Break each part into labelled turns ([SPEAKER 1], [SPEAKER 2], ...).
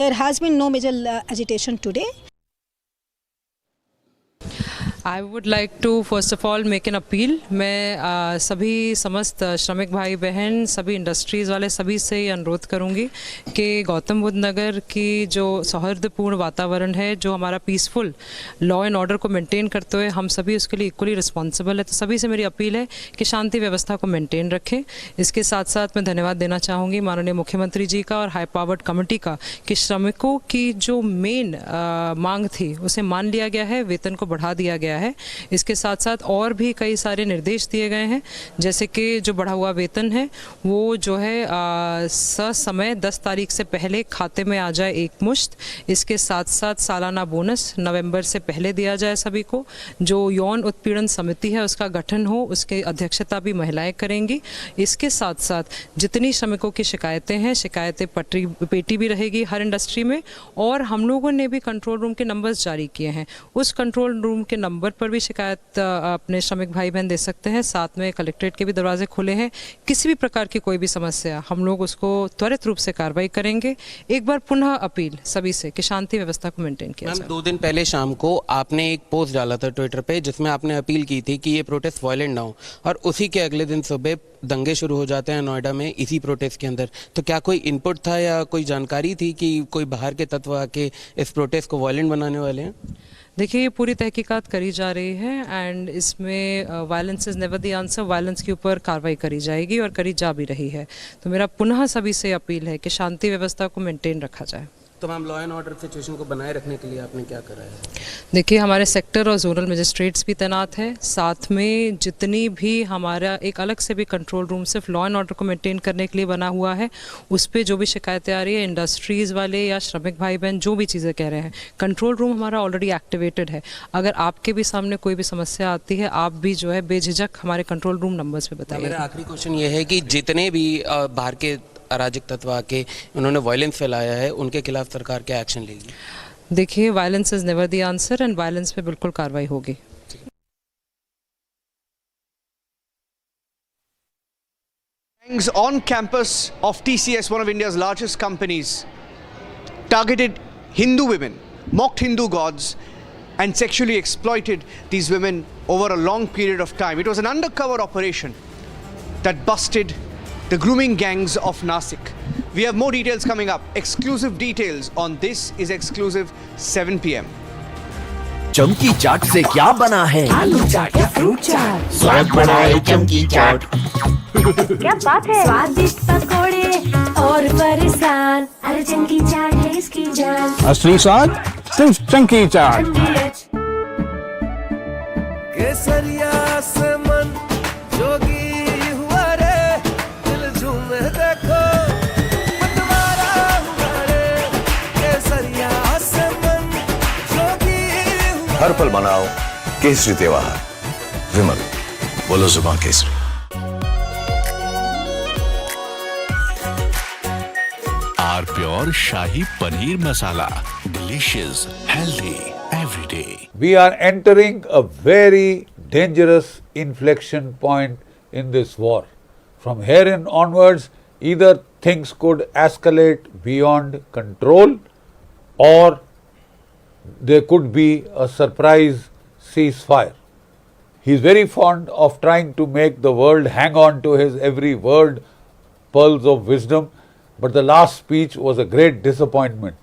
[SPEAKER 1] There has been no major agitation today.
[SPEAKER 2] I would like to first of all make an appeal. मैं सभी समस्त श्रमिक भाई बहन, सभी इंडस्ट्रीज़ वाले सभी से ये अनुरोध करूँगी कि गौतम बुद्ध नगर की जो सौहार्दपूर्ण वातावरण है, जो हमारा पीसफुल लॉ एंड ऑर्डर को मेंटेन करते हुए हम सभी उसके लिए इक्वली रिस्पॉन्सिबल है, तो सभी से मेरी अपील है कि शांति व्यवस्था को मेंटेन रखें। इसके साथ साथ मैं धन्यवाद देना चाहूँगी माननीय मुख्यमंत्री जी का और हाई पावर्ड कमेटी का कि श्रमिकों की जो मेन मांग थी उसे मान लिया गया है, वेतन को बढ़ा दिया गया है। इसके साथ साथ और भी कई सारे निर्देश दिए गए हैं, जैसे कि जो बढ़ा हुआ वेतन है वो जो है समय 10 तारीख से पहले खाते में आ जाए एक मुश्त। इसके साथ साथ सालाना बोनस नवंबर से पहले दिया जाए सभी को। जो यौन उत्पीड़न समिति है उसका गठन हो, उसकी अध्यक्षता भी महिलाएं करेंगी। इसके साथ साथ जितनी श्रमिकों की शिकायतें हैं, शिकायतें पेटी भी रहेगी हर इंडस्ट्री में। और हम लोगों ने भी कंट्रोल रूम के नंबर्स जारी किए हैं, उस कंट्रोल रूम के नंबर पर भी शिकायत अपने श्रमिक भाई बहन दे सकते हैं। साथ में कलेक्ट्रेट के भी दरवाजे खुले हैं। किसी भी प्रकार की कोई भी समस्या हम लोग उसको त्वरित रूप से कार्रवाई करेंगे। एक बार पुनः अपील सभी से कि शांति व्यवस्था को मेंटेन किया जाए।
[SPEAKER 3] 2 दिन पहले शाम को आपने एक पोस्ट डाला था ट्विटर पे जिसमें आपने अपील की थी कि ये प्रोटेस्ट वायलेंट ना हो, और उसी के अगले दिन सुबह दंगे शुरू हो जाते हैं नोएडा में इसी प्रोटेस्ट के अंदर। तो क्या कोई इनपुट था या कोई जानकारी थी कि कोई बाहर के तत्व आके इस प्रोटेस्ट को वायलेंट बनाने वाले हैं?
[SPEAKER 2] देखिए, ये पूरी तहकीकात करी जा रही है एंड इसमें violence is never the answer. Violence के ऊपर कार्रवाई करी जाएगी और करी जा भी रही है। तो मेरा पुनः सभी से अपील है कि शांति व्यवस्था को मेंटेन रखा जाए।
[SPEAKER 3] तो ma'am, law and order situation को बनाए रखने के लिए आपने क्या करा है?
[SPEAKER 2] देखिए, हमारे सेक्टर और जोनल मजिस्ट्रेट्स भी तैनात हैं। साथ में जितनी भी हमारा एक अलग से भी कंट्रोल रूम सिर्फ लॉ एंड ऑर्डर को मेंटेन करने के लिए बना हुआ है, उस पर जो भी शिकायतें आ रही है, इंडस्ट्रीज़ वाले या श्रमिक भाई बहन जो भी चीज़ें कह रहे हैं, कंट्रोल रूम हमारा ऑलरेडी एक्टिवेटेड है। अगर आपके भी सामने कोई भी समस्या आती है, आप भी जो है बेझिझक हमारे कंट्रोल रूम नंबर्स पर बताइए।
[SPEAKER 3] मेरा आखिरी क्वेश्चन ये है कि जितने भी बाहर के अराजक तत्व आके उन्होंने वायलेंस फैलाया है, उनके खिलाफ सरकार क्या एक्शन लेगी?
[SPEAKER 2] देखिए, violence is never the answer and violence पे बिल्कुल कार्रवाई होगी।
[SPEAKER 4] Gangs on campus of TCS, one of India's largest companies, targeted Hindu women, mocked Hindu gods, and sexually exploited these women over a long period of time. It was an undercover operation that busted the grooming gangs of Nasik. We have more details coming up. Exclusive details on this is exclusive 7 p.m.
[SPEAKER 5] चमकी चाट से क्या बना है? आलू चाट या fruit चाट, स्वाद बनाए चमकी चाट।
[SPEAKER 6] क्या बात है? स्वादिष्ट पकोड़े और परेशान, अरे चमकी चाट है इसकी जान।
[SPEAKER 7] असली स्वाद सिर्फ चमकी चाट।
[SPEAKER 8] केसरिया से मन जोगी हुआ रे, दिल झूमे देखो पतवारा हुआ रे। केसरिया से मन जोगी हुआ।
[SPEAKER 9] हर पल मनाओ केसरी त्योहार। विमल, बोलो जुबान केसरी।
[SPEAKER 10] आर प्योर शाही paneer masala, delicious, healthy everyday.
[SPEAKER 11] We are entering a very dangerous inflection point in this war. From here in onwards, either things could escalate beyond control or there could be a surprise ceasefire. He is very fond of trying to make the world hang on to his every word, pearls of wisdom, but the last speech was a great disappointment.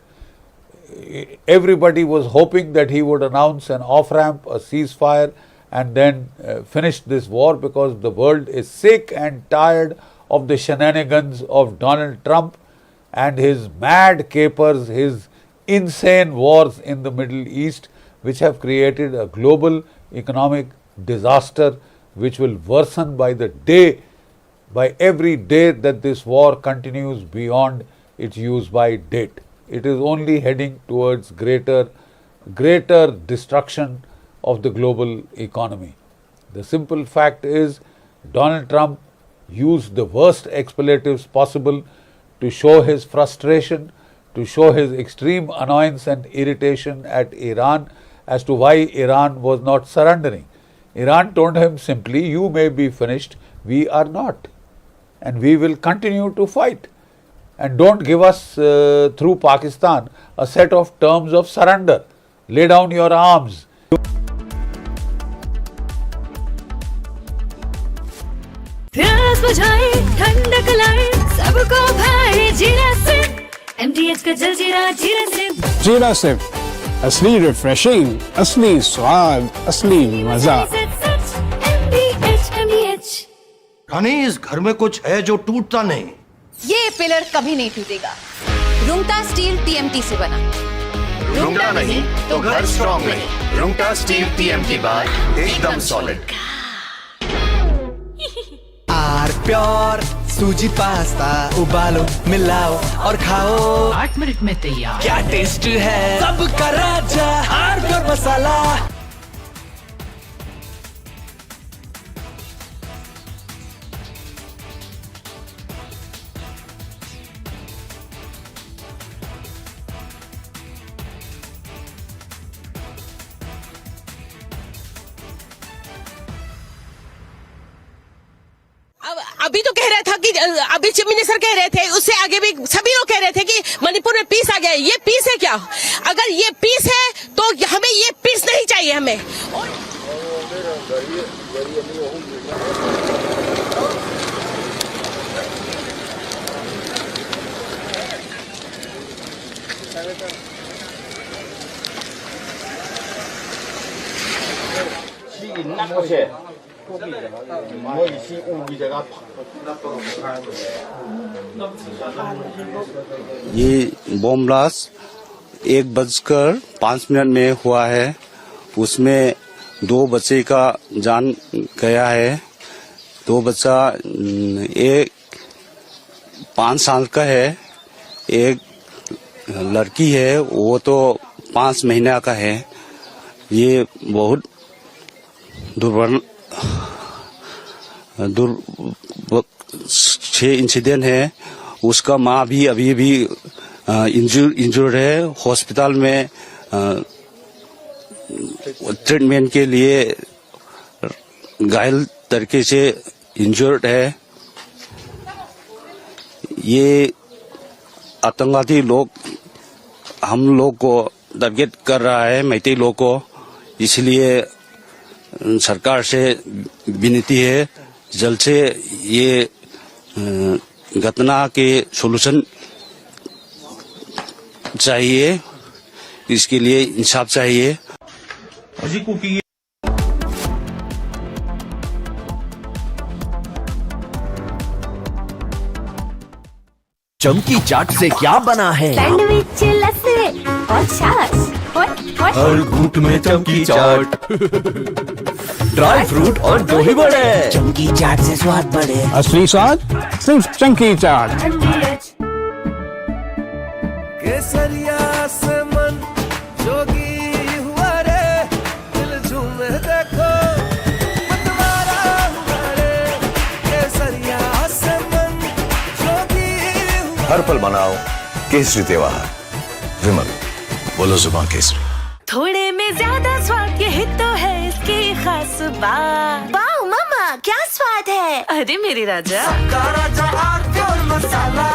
[SPEAKER 11] Everybody was hoping that he would announce an off-ramp, a ceasefire, and then finish this war, because the world is sick and tired of the shenanigans of Donald Trump and his mad capers, his insane wars in the Middle East, which have created a global economic disaster which will worsen by the day, by every day that this war continues beyond its use-by date. It is only heading towards greater destruction of the global economy. The simple fact is, Donald Trump used the worst expletives possible to show his frustration, to show his extreme annoyance and irritation at Iran as to why Iran was not surrendering. Iran told him simply, you may be finished, we are not, and we will continue to fight. and don't give us through Pakistan a set of terms of surrender. Lay down your arms.
[SPEAKER 6] प्यास बुझाए ठंडक लाए सबको भाई जीरा से MTH का जलजीरा जीरा से
[SPEAKER 7] जीरा सिर्फ असली रिफ्रेशिंग, असली स्वाद, असली मजा।
[SPEAKER 6] MTH
[SPEAKER 5] रानी, इस घर में कुछ है जो टूटता नहीं।
[SPEAKER 12] ये पिलर कभी नहीं टूटेगा। रुंगटा स्टील TMT से बना।
[SPEAKER 5] रुंगटा नहीं तो घर स्ट्रॉन्ग नहीं। रुंगटा स्टील TMT बार एकदम सॉलिड।
[SPEAKER 8] आर प्योर सूजी पास्ता उबालो मिलाओ और खाओ
[SPEAKER 12] 8 मिनट में तैयार।
[SPEAKER 8] क्या टेस्ट है सबका राजा आर प्योर मसाला।
[SPEAKER 12] अभी तो कह रहा था कि अभी चीफ मिनिस्टर कह रहे थे, उससे आगे भी सभी लोग कह रहे थे कि मणिपुर में पीस आ गया। ये पीस है क्या? अगर ये पीस है तो हमें ये पीस नहीं चाहिए हमें।
[SPEAKER 13] ये बॉम्ब ब्लास्ट 1:05 में हुआ है। उसमें 2 बच्चे का जान गया है। 2 बच्चा, एक 5 साल का है, एक लड़की है वो तो 5 महीना का है। ये बहुत छह इंसिडेंट है। उसका माँ भी अभी भी इंजर्ड है, हॉस्पिटल में ट्रीटमेंट के लिए घायल तरीके से इंजर्ड है। ये आतंकवादी लोग हम लोग को टारगेट कर रहा है, मैती लोग को। इसलिए सरकार से विनती है जल्द से ये घटना के सॉल्यूशन चाहिए। इसके लिए इंसाफ चाहिए।
[SPEAKER 5] चमकी चाट से क्या बना है?
[SPEAKER 6] सैंडविच लस्सी और छाछ
[SPEAKER 5] हर घूंट में चमकी चाट। ड्राई फ्रूट और दही बड़े।
[SPEAKER 8] चमकी चाट से स्वाद बढ़े।
[SPEAKER 7] असली स्वाद सिर्फ चंकी चाट।
[SPEAKER 8] केसरिया से मन जोगी हुआ रे, दिल झूमे देखो मतवारा हुआ रे। केसरिया से मन जोगी हुआ।
[SPEAKER 9] हर पल मनाओ केसरी त्योहार। विमल, बोलो जुबान केसरी।
[SPEAKER 6] थोड़े में ज्यादा स्वाद, यही तो है इसकी खास बात। वाओ मामा, क्या स्वाद है। अरे मेरे राजा,
[SPEAKER 8] सबका राजा R pure masala.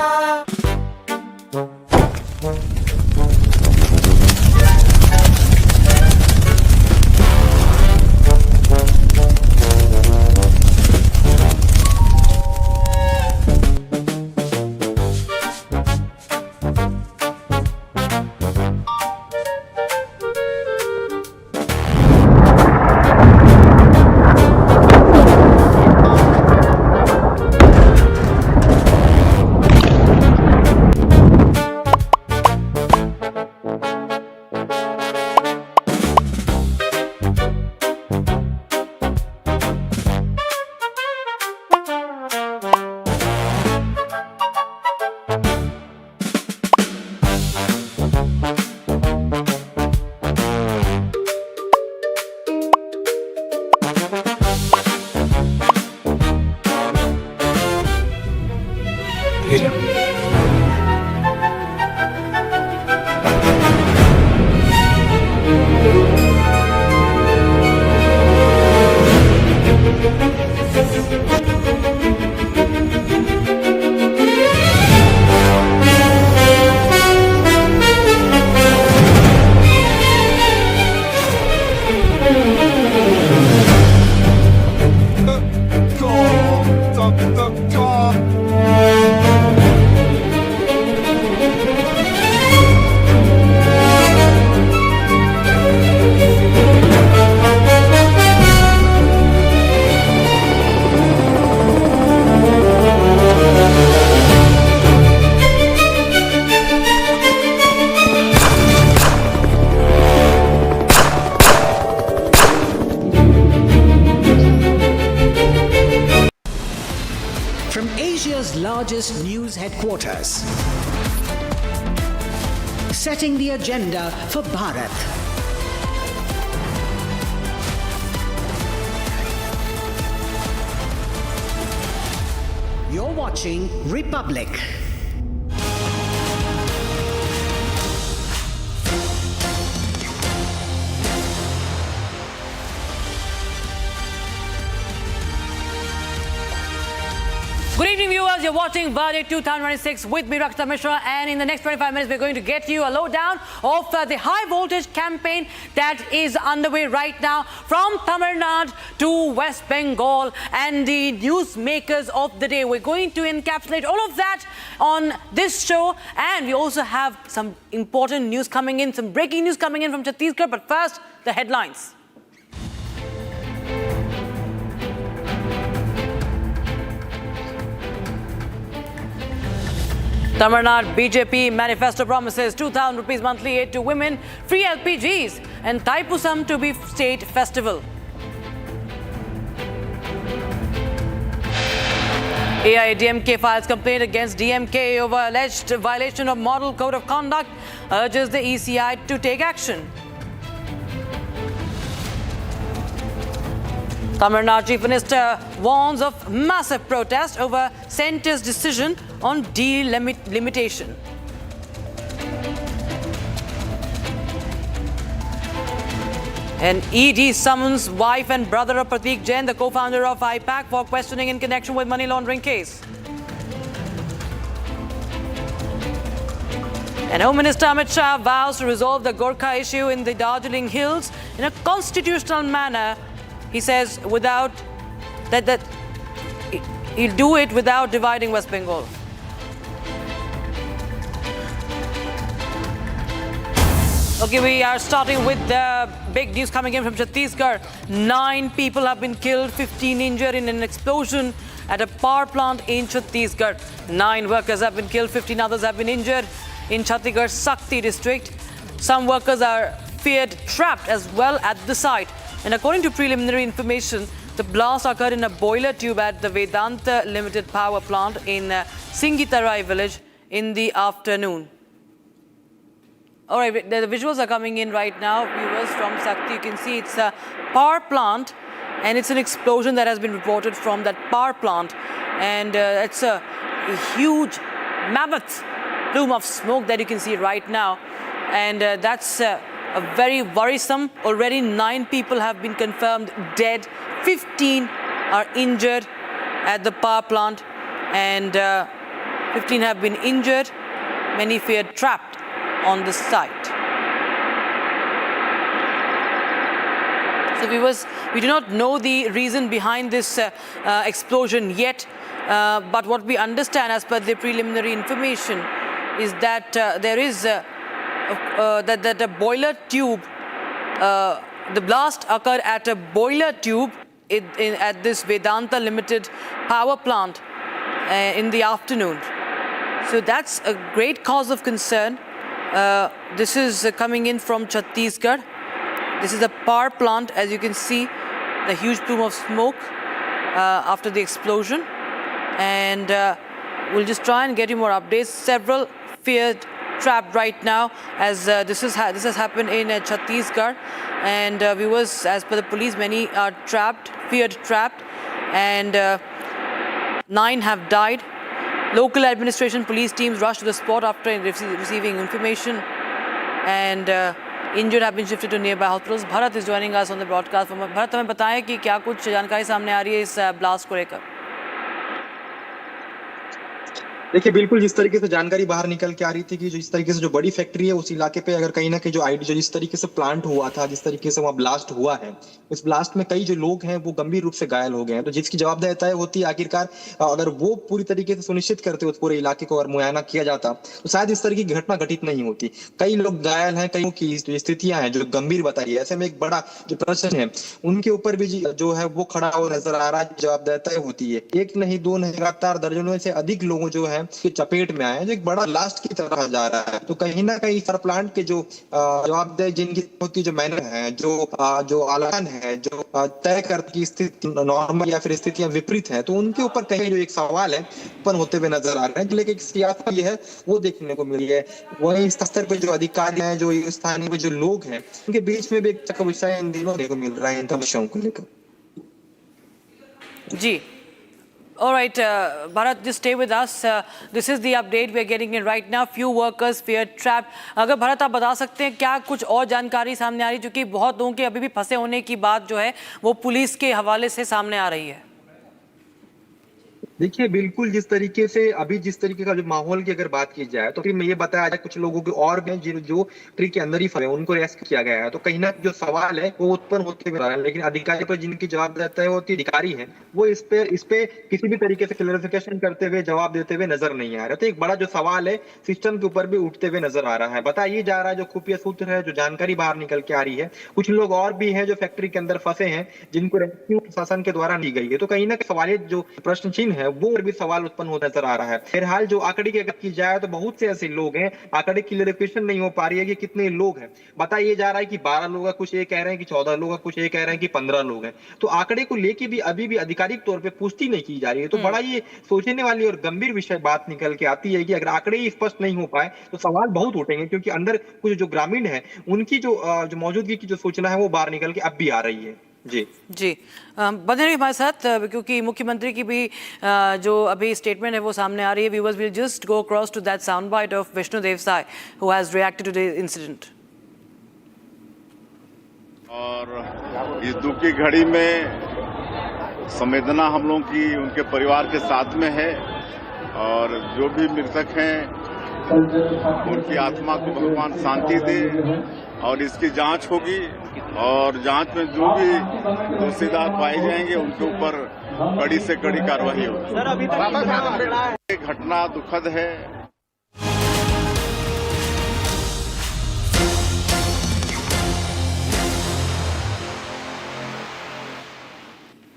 [SPEAKER 14] largest news headquarters. Setting the agenda for Bharat. You're watching Republic.
[SPEAKER 15] Good evening, viewers. You're watching Verdict 2026 with me, Rakshita Mishra, and in the next 25 minutes, we're going to get you a lowdown of the high voltage campaign that is underway right now from Tamil Nadu to West Bengal and the newsmakers of the day. We're going to encapsulate all of that on this show, and we also have some important news coming in, some breaking news coming in from Chhattisgarh. But first, the headlines. Tamil Nadu BJP manifesto promises 2,000 rupees monthly aid to women, free LPGs, and Thaipusam to be state festival. AIADMK files complaint against DMK over alleged violation of Model Code of Conduct, urges the ECI to take action. Tamil Nadu Chief Minister warns of massive protest over centre's decision on delimitation. An ED summons wife and brother of Prateek Jain, the co-founder of I-PAC, for questioning in connection with money laundering case. And Home Minister Amit Shah vows to resolve the Gorkha issue in the Darjeeling Hills in a constitutional manner. He says without that he'll do it without dividing West Bengal. Okay, we are starting with the big news coming in from Chhattisgarh. 9 people have been killed, 15 injured in an explosion at a power plant in Chhattisgarh. 9 workers have been killed, 15 others have been injured in Chhattisgarh's Sakti district. Some workers are feared trapped as well at the site. And according to preliminary information, the blast occurred in a boiler tube at the Vedanta Limited Power Plant in Singitarai village in the afternoon. All right, the visuals are coming in right now, viewers, from Sakti. You can see it's a power plant, and it's an explosion that has been reported from that power plant. And it's a huge, mammoth plume of smoke that you can see right now. And that's a very worrisome. Already 9 people have been confirmed dead. 15 are injured at the power plant, and 15 have been injured. Many feared trapped on the site. So viewers, we do not know the reason behind this explosion yet, but what we understand as per the preliminary information is that there is that a boiler tube, the blast occurred at a boiler tube at this Vedanta Limited power plant in the afternoon. So that's a great cause of concern. This is coming in from Chhattisgarh. This is the power plant, as you can see, the huge plume of smoke after the explosion. And we'll just try and get you more updates. Several feared trapped right now, as this has happened in Chhattisgarh. And viewers, as per the police, many are trapped, feared trapped, and 9 have died. Local administration police teams rushed to the spot after receiving information, and injured have been shifted to nearby hospitals. Bharat is joining us on the broadcast. Bharat, हमें बताएं कि क्या कुछ जानकारी सामने आ रही है इस ब्लास्ट को लेकर?
[SPEAKER 16] देखिए, बिल्कुल जिस तरीके से जानकारी बाहर निकल के आ रही थी कि जिस तरीके से जो बड़ी फैक्ट्री है उस इलाके पे अगर कहीं ना कहीं जो जिस तरीके से प्लांट हुआ था, जिस तरीके से वहाँ ब्लास्ट हुआ है, इस ब्लास्ट में कई जो लोग हैं वो गंभीर रूप से घायल हो गए हैं। तो जिसकी जवाबदेही तय होती है आखिरकार, अगर वो पूरी तरीके से सुनिश्चित करते उस पूरे इलाके को अगर मुआयना किया जाता तो शायद इस तरह की घटना घटित नहीं होती। कई लोग घायल हैं, कई की स्थितियां हैं जो गंभीर बता रही है। ऐसे में एक बड़ा जो प्रश्न है उनके ऊपर भी जो है वो खड़ा हुआ नजर आ रहा है, जवाबदेही तय होती है। एक नहीं, 2 नहीं, लगातार दर्जनों से अधिक लोगों जो है हैं कि चपेट में आए हैं, जो एक बड़ा लास्ट की तरह जा रहा है। तो कहीं ना कहीं सर प्लांट के जो जवाबदेह जिनकी होती जो मैनर है, जो आलान है, जो तय करती की स्थिति नॉर्मल या फिर स्थितियां विपरीत हैं, तो उनके ऊपर कहीं जो एक सवाल है उत्पन्न होते हुए नजर आ रहे हैं। लेकिन सियासत ये है वो देखने को मिली है। वही स्तर पर जो अधिकारी हैं, जो स्थानीय जो लोग हैं, उनके बीच में भी एक चक्कर विषय इन दिनों देखने को मिल रहा है इन विषयों को लेकर।
[SPEAKER 15] जी, all right, Bharat, just stay with us. This is the update we are getting in right now. Few workers fear trapped. अगर भरत आप बता सकते हैं क्या कुछ और जानकारी सामने आ रही है, जो कि बहुत लोगों के अभी भी फंसे होने की बात जो है वो पुलिस के हवाले से सामने आ रही है?
[SPEAKER 16] देखिए, बिल्कुल जिस तरीके से अभी जिस तरीके का जो माहौल की अगर बात की जाए, तो फिर मैं ये बताया जाए कुछ लोगों के और भी जो ट्री के अंदर ही फंसे उनको रेस्क्यू किया गया है। तो कहीं ना जो सवाल है वो उत्पन्न होते हुए रहा है, लेकिन अधिकारी पर जिनकी जवाबदेही है वो अधिकारी हैं, वो इस पे किसी भी तरीके से क्लैरिफिकेशन करते हुए जवाब देते हुए नजर नहीं आ रहा। तो एक बड़ा जो सवाल है सिस्टम के ऊपर भी उठते हुए नजर आ रहा है। बताया जा रहा है जो खुफिया सूत्र है, जो जानकारी बाहर निकल के आ रही है, कुछ लोग और भी हैं जो फैक्ट्री के अंदर फंसे हैं, जिनको रेस्क्यू प्रशासन के द्वारा ली गई है। तो कहीं ना कहीं सवाल जो प्रश्न चिन्ह है वो भी सवाल उत्पन्न होता नजर आ रहा है। फिलहाल जो आंकड़े की अगर की जाए तो बहुत से ऐसे लोग हैं, आंकड़े की क्लैरिफिकेशन नहीं हो पा रही है कि कितने लोग हैं। बताया जा रहा है कि 12 लोग हैं, कुछ ये कह रहे हैं कि 14 लोग हैं, कुछ ये कह रहे हैं कि 15 लोग हैं। तो आंकड़े को लेके भी अभी भी आधिकारिक तौर पे पुष्टि नहीं की जा रही है। तो बड़ा ये सोचने वाली और गंभीर विषय बात निकल के आती है कि अगर आंकड़े ही स्पष्ट नहीं हो पाए तो सवाल बहुत उठेंगे, क्योंकि अंदर कुछ जो ग्रामीण है उनकी जो मौजूदगी की जो सूचना है वो बाहर निकल के अब भी आ रही है। जी
[SPEAKER 15] बने रहिए हमारे साथ, क्योंकि मुख्यमंत्री की भी जो अभी स्टेटमेंट है वो सामने आ रही है। Viewers will just go across to that sound byte of Vishnudev Sai who has reacted to the incident.
[SPEAKER 17] और इस दुख की घड़ी में संवेदना हम लोगों की उनके परिवार के साथ में है, और जो भी मृतक हैं उनकी आत्मा को भगवान शांति दे, और इसकी जांच होगी, और जांच में जो भी दोषीदार पाए जाएंगे उनके ऊपर कड़ी से कड़ी कार्रवाई होगी। घटना दुखद है।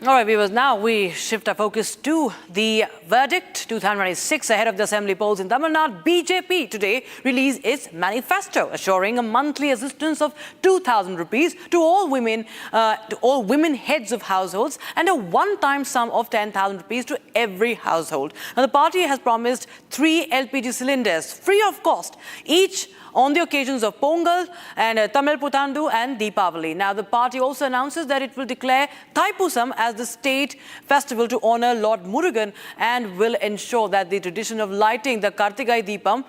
[SPEAKER 15] All right, viewers, now we shift our focus to the verdict 2026 ahead of the assembly polls in Tamil Nadu. BJP today released its manifesto assuring a monthly assistance of 2,000 rupees to all women heads of households and a one-time sum of 10,000 rupees to every household. Now, the party has promised 3 LPG cylinders free of cost, each on the occasions of Pongal and Tamil Putandu and Deepavali. Now, the party also announces that it will declare Thaipusam as the state festival to honor Lord Murugan and will ensure that the tradition of lighting the Kartigai Deepam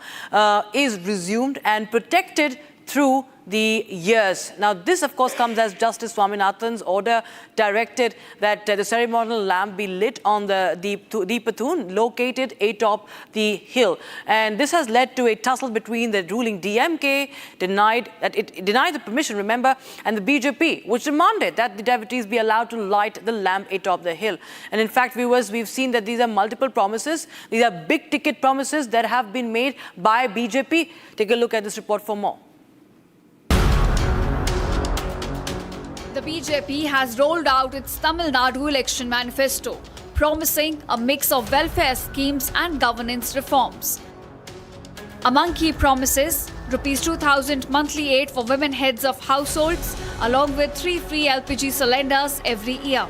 [SPEAKER 15] is resumed and protected through the years. Now, this, of course, comes as Justice Swaminathan's order directed that the ceremonial lamp be lit on the Deepathoon located atop the hill. And this has led to a tussle between the ruling DMK, denied the permission, remember, and the BJP, which demanded that the devotees be allowed to light the lamp atop the hill. And in fact, viewers, we've seen that these are multiple promises. These are big ticket promises that have been made by BJP. Take a look at this report for more.
[SPEAKER 18] The BJP has rolled out its Tamil Nadu election manifesto, promising a mix of welfare schemes and governance reforms. Among key promises, Rs 2,000 monthly aid for women heads of households, along with 3 free LPG cylinders every year.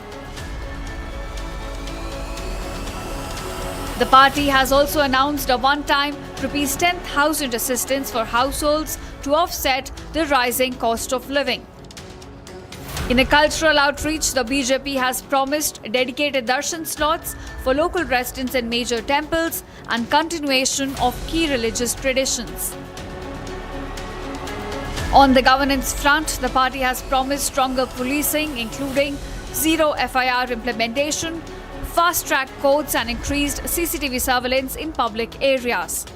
[SPEAKER 18] The party has also announced a one-time Rs 10,000 assistance for households to offset the rising cost of living. In a cultural outreach, the BJP has promised dedicated darshan slots for local residents in major temples and continuation of key religious traditions. On the governance front, the party has promised stronger policing, including zero FIR implementation, fast-track courts and increased CCTV surveillance in public areas.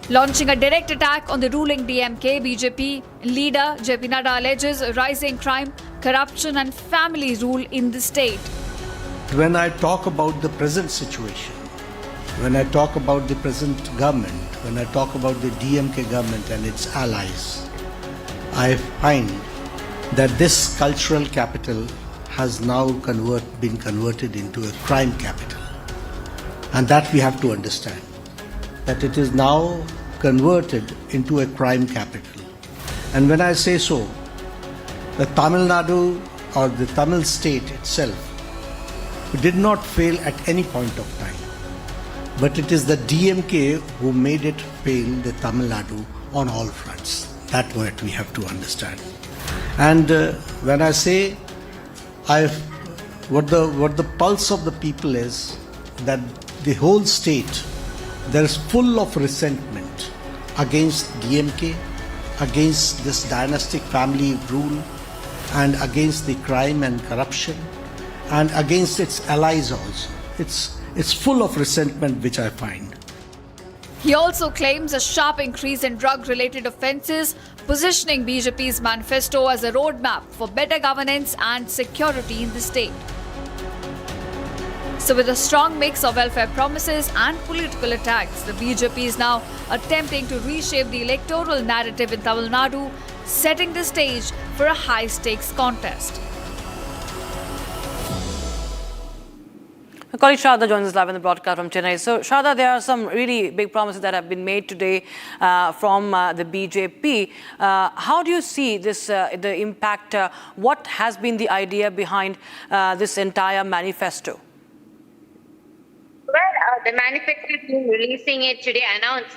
[SPEAKER 18] Launching a direct attack on the ruling DMK, BJP leader JP Nadda alleges rising crime, corruption and family rule in the state.
[SPEAKER 19] When I talk about the present situation, when I talk about the present government, when I talk about the DMK government and its allies, I find that this cultural capital has now been converted into a crime capital. And that we have to understand. that it is now converted into a crime capital. And when I say so, the Tamil Nadu or the Tamil state itself did not fail at any point of time. But it is the DMK who made it fail the Tamil Nadu on all fronts. That's what we have to understand. And when I say what the pulse of the people is, that the whole state, there is full of resentment against DMK, against this dynastic family rule, and against the crime and corruption, and against its allies also. It's full of resentment, which I find.
[SPEAKER 18] He also claims a sharp increase in drug-related offences, positioning BJP's manifesto as a roadmap for better governance and security in the state. So with a strong mix of welfare promises and political attacks, the BJP is now attempting to reshape the electoral narrative in Tamil Nadu, setting the stage for a high-stakes contest.
[SPEAKER 15] My colleague Shraddha joins us live in the broadcast from Chennai. So, Shraddha, there are some really big promises that have been made today from the BJP. How do you see this, the impact? What has been the idea behind this entire manifesto?
[SPEAKER 20] Well, the manifesto team releasing it today announced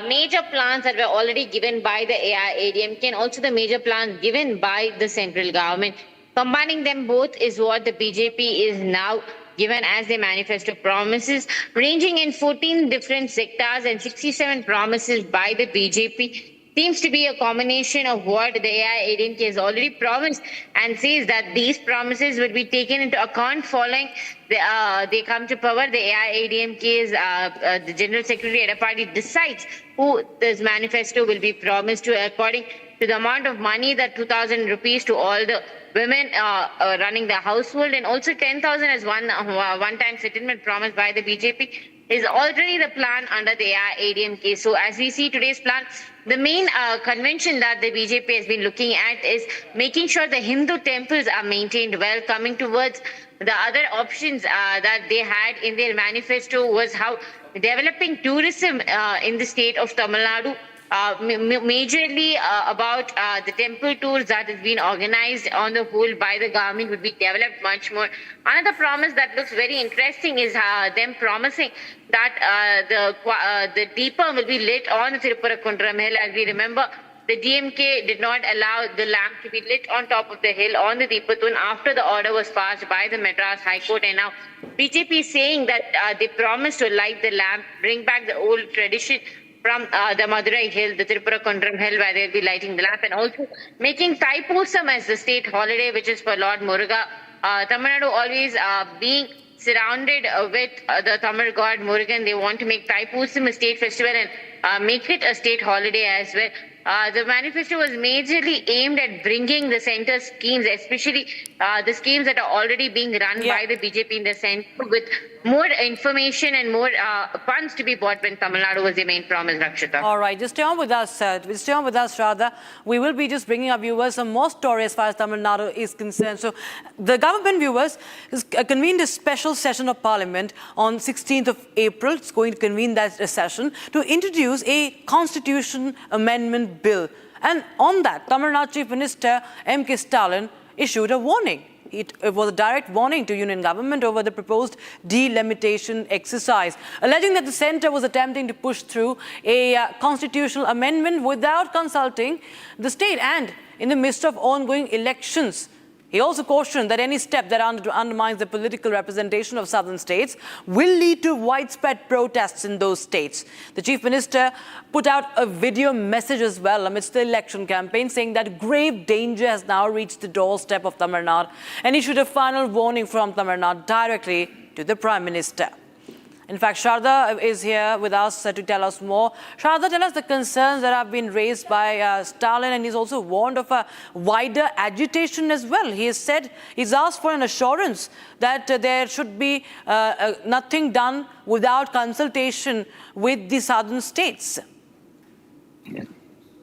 [SPEAKER 20] major plans that were already given by the AIADMK and also the major plans given by the central government. Combining them both is what the BJP is now given as the manifesto promises, ranging in 14 different sectors and 67 promises by the BJP. Seems to be a combination of what the AIADMK has already promised and says that these promises will be taken into account following they come to power. The AIADMK's the General Secretary at a party decides who this manifesto will be promised to according to the amount of money, that 2,000 rupees to all the women running the household, and also 10,000 as one-time settlement promised by the BJP is already the plan under the AIADMK. So as we see today's plan, the main convention that the BJP has been looking at is making sure the Hindu temples are maintained well. Coming towards the other options that they had in their manifesto was how developing tourism in the state of Tamil Nadu, majorly about the temple tours that has been organized on the whole by the government would be developed much more. Another promise that looks very interesting is them promising that the deepa will be lit on the Tirupura Kundram hill. As we remember, the DMK did not allow the lamp to be lit on top of the hill on the Deepatun after the order was passed by the Madras High Court, and now BJP is saying that they promised to light the lamp, bring back the old tradition from the Madurai Hill, the Tirupura Kundram Hill, where they'll be lighting the lamp, and also making Thaipusam as the state holiday, which is for Lord Muruga. Tamil Nadu always being surrounded with the Tamil god Murugan. They want to make Thaipusam a state festival and make it a state holiday as well. The manifesto was majorly aimed at bringing the center schemes, especially the schemes that are already being run by the BJP in the center, with more information and more funds to be bought when Tamil Nadu was the main promise, Rakshita.
[SPEAKER 15] All right, just stay on with us, Shraddha. We will be just bringing our viewers some more stories as far as Tamil Nadu is concerned. So, the government, viewers, has convened a special session of Parliament on 16th of April. It's going to convene that session to introduce a constitution amendment bill. And on that, Tamil Nadu Chief Minister M.K. Stalin issued a warning. It was a direct warning to union government over the proposed delimitation exercise, alleging that the centre was attempting to push through a constitutional amendment without consulting the state and in the midst of ongoing elections. He also cautioned that any step that undermines the political representation of southern states will lead to widespread protests in those states. The Chief Minister put out a video message as well amidst the election campaign, saying that grave danger has now reached the doorstep of Tamil Nadu, and issued a final warning from Tamil Nadu directly to the Prime Minister. In fact, Shraddha is here with us to tell us more. Shraddha, tell us the concerns that have been raised by Stalin, and he's also warned of a wider agitation as well. He has said, he's asked for an assurance that there should be nothing done without consultation with the southern states.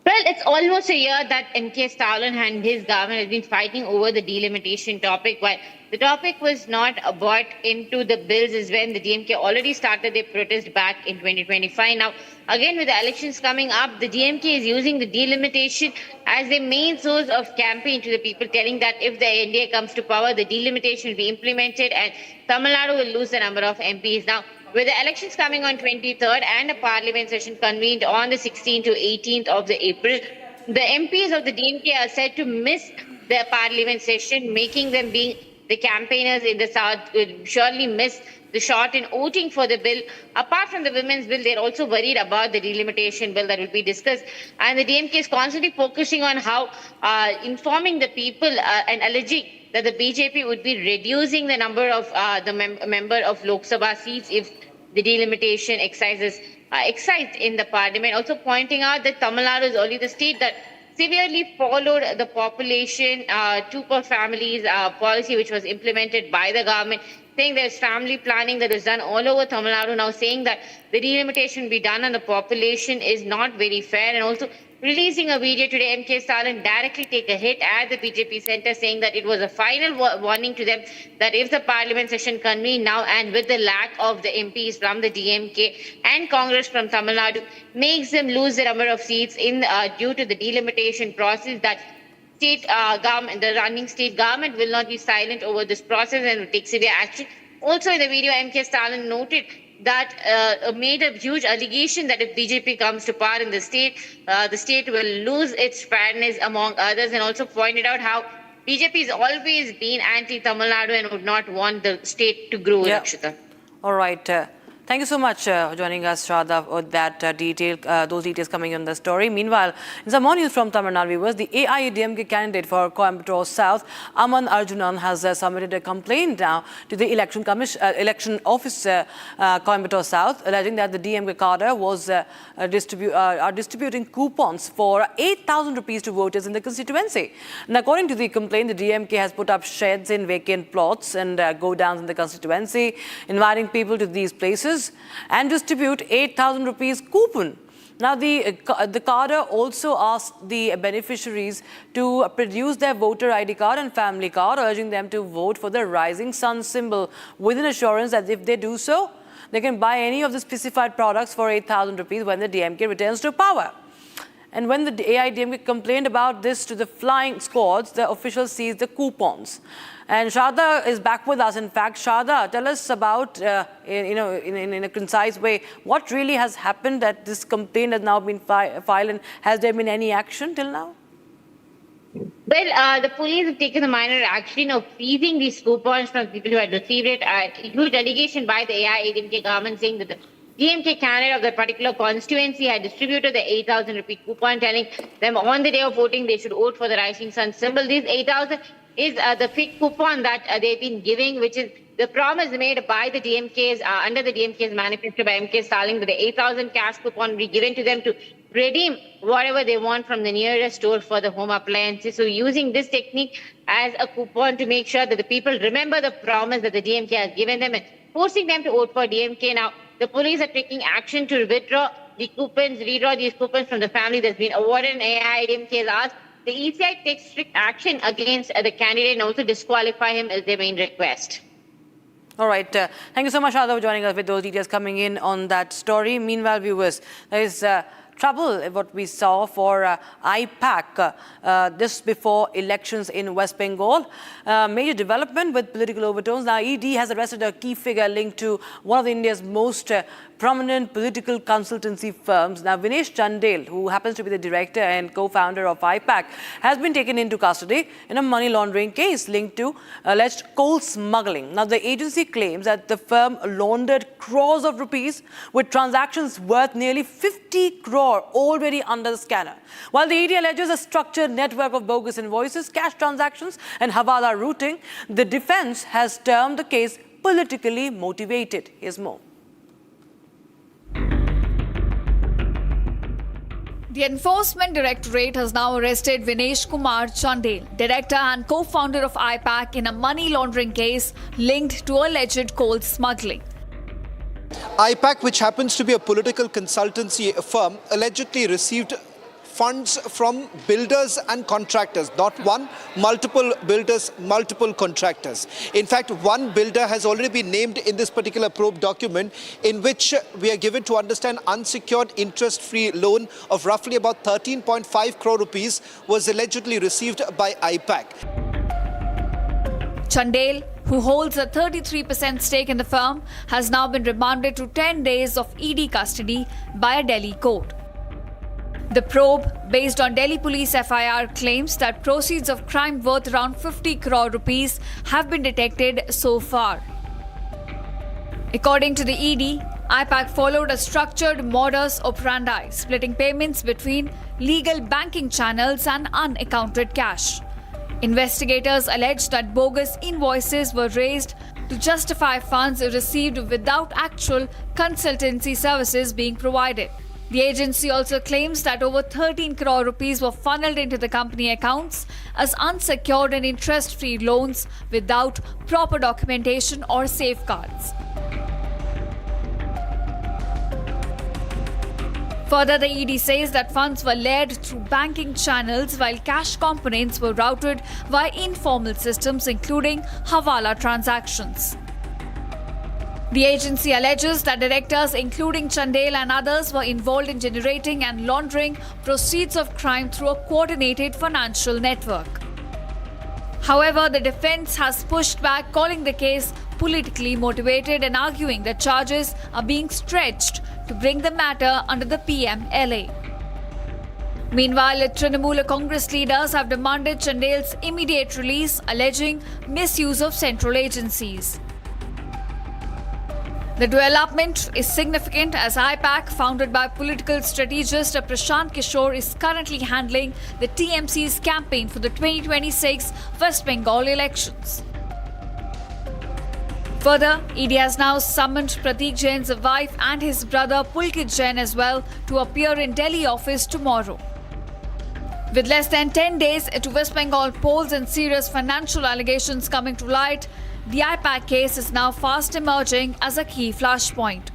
[SPEAKER 20] Well, it's almost a year that M.K. Stalin and his government has been fighting over the delimitation topic. While the topic was not brought into the bills is when the DMK already started their protest back in 2025. Now, again, with the elections coming up, the DMK is using the delimitation as their main source of campaign to the people, telling that if the NDA comes to power, the delimitation will be implemented and Tamil Nadu will lose the number of MPs. Now, with the elections coming on 23rd and a parliament session convened on the 16th to 18th of the April, the MPs of the DMK are said to miss the parliament session, making them being the campaigners in the south will surely miss the shot in voting for the bill. Apart from the women's bill, they're also worried about the delimitation bill that will be discussed. And the DMK is constantly focusing on how informing the people and alleging that the BJP would be reducing the number of member of Lok Sabha seats if the delimitation exercise in the parliament. Also pointing out that Tamil Nadu is only the state that severely followed the population two per families policy which was implemented by the government, saying there's family planning that is done all over Tamil Nadu now, saying that the delimitation be done on the population is not very fair, and also releasing a video today, M.K. Stalin directly take a hit at the BJP center, saying that it was a final warning to them that if the parliament session convened now and with the lack of the MPs from the DMK and Congress from Tamil Nadu makes them lose the number of seats in due to the delimitation process, that state government, the running state government will not be silent over this process and will take severe action. Also in the video, M.K. Stalin noted that made a huge allegation that if BJP comes to power in the state will lose its fairness among others, and also pointed out how BJP has always been anti-Tamil Nadu and would not want the state to grow.
[SPEAKER 15] Yeah.
[SPEAKER 20] Rakshita.
[SPEAKER 15] All right. Thank you so much for joining us, Shraddha, with that those details coming on the story. Meanwhile, in some more news from Tamil Nadu viewers, the AIADMK candidate for Coimbatore South, Aman Arjunan, has submitted a complaint now to the election office Coimbatore South, alleging that the DMK cadre was distributing coupons for 8,000 rupees to voters in the constituency. And according to the complaint, the DMK has put up sheds in vacant plots and go-downs in the constituency, inviting people to these places and distribute 8,000 rupees coupon. Now, the cadre also asked the beneficiaries to produce their voter ID card and family card, urging them to vote for the rising sun symbol, with an assurance that if they do so, they can buy any of the specified products for 8,000 rupees when the DMK returns to power. And when the AIADMK complained about this to the flying squads, the officials seized the coupons. And Shraddha is back with us. In fact, Shraddha, tell us about, in a concise way, what really has happened that this complaint has now been filed, and has there been any action till now?
[SPEAKER 20] Well, the police have taken a minor action of freezing these coupons from people who had received it. A huge allegation by the AIADMK government saying that the DMK candidate of that particular constituency had distributed the 8,000 rupee coupon, telling them on the day of voting they should vote for the rising sun symbol. These 8,000 is the fake coupon that they've been giving, which is the promise made by the DMK's, under the DMK's manifesto by M.K. Stalin, that the 8,000 cash coupon will be given to them to redeem whatever they want from the nearest store for the home appliances. So using this technique as a coupon to make sure that the people remember the promise that the DMK has given them and forcing them to vote for DMK. Now, the police are taking action to withdraw the coupons, redraw these coupons from the family that's been awarded, and AIADMK has asked the ECI take strict action against the candidate and also disqualify him as their main request.
[SPEAKER 15] All right. Thank you so much, Shraddha, for joining us with those details coming in on that story. Meanwhile, viewers, there is trouble what we saw for I-PAC just before elections in West Bengal. Major development with political overtones. Now, ED has arrested a key figure linked to one of India's most prominent political consultancy firms. Now, Vinesh Chandel, who happens to be the director and co-founder of I-PAC, has been taken into custody in a money laundering case linked to alleged coal smuggling. Now, the agency claims that the firm laundered crores of rupees with transactions worth nearly 50 crore already under the scanner. While the ED alleges a structured network of bogus invoices, cash transactions and hawala routing, the defense has termed the case politically motivated. Here's more.
[SPEAKER 18] The Enforcement Directorate has now arrested Vinesh Kumar Chandel, director and co-founder of I-PAC, in a money laundering case linked to alleged coal smuggling.
[SPEAKER 21] I-PAC, which happens to be a political consultancy firm, allegedly received
[SPEAKER 4] funds from builders and contractors, not one, multiple builders, multiple contractors. In fact, one builder has already been named in this particular probe document, in which we are given to understand unsecured interest-free loan of roughly about 13.5 crore rupees was allegedly received by I-PAC.
[SPEAKER 18] Chandel, who holds a 33% stake in the firm, has now been remanded to 10 days of ED custody by a Delhi court. The probe, based on Delhi police FIR, claims that proceeds of crime worth around 50 crore rupees have been detected so far. According to the ED, IPAC followed a structured modus operandi, splitting payments between legal banking channels and unaccounted cash. Investigators allege that bogus invoices were raised to justify funds received without actual consultancy services being provided. The agency also claims that over 13 crore rupees were funneled into the company accounts as unsecured and interest-free loans without proper documentation or safeguards. Further, the ED says that funds were led through banking channels while cash components were routed via informal systems including Hawala transactions. The agency alleges that directors including Chandel and others were involved in generating and laundering proceeds of crime through a coordinated financial network. However, the defense has pushed back, calling the case politically motivated and arguing that charges are being stretched to bring the matter under the PMLA. Meanwhile, Trinamool Congress leaders have demanded Chandel's immediate release, alleging misuse of central agencies. The development is significant as I-PAC, founded by political strategist Prashant Kishore, is currently handling the TMC's campaign for the 2026 West Bengal elections. Further, ED has now summoned Pratik Jain's wife and his brother Pulkit Jain as well to appear in Delhi office tomorrow. With less than 10 days to West Bengal polls and serious financial allegations coming to light, the I-PAC case is now fast emerging as a key flashpoint.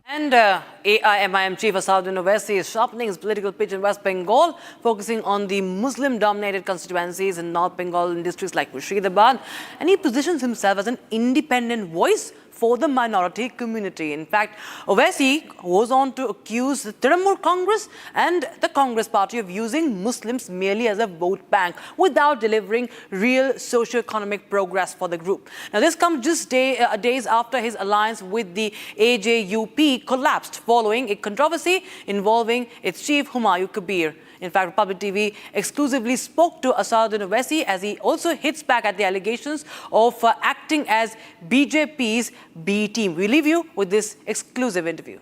[SPEAKER 15] And AIMIM Chief Assaduddin Owaisi is sharpening his political pitch in West Bengal, focusing on the Muslim-dominated constituencies in North Bengal in districts like Murshidabad, and he positions himself as an independent voice for the minority community. In fact, Owaisi goes on to accuse the Trinamool Congress and the Congress party of using Muslims merely as a vote bank without delivering real socio-economic progress for the group. Now, this comes just days after his alliance with the AJUP collapsed following a controversy involving its chief Humayun Kabir. In fact, Republic TV exclusively spoke to Assaduddin Owaisi as he also hits back at the allegations of acting as BJP's B team. We leave you with this exclusive interview.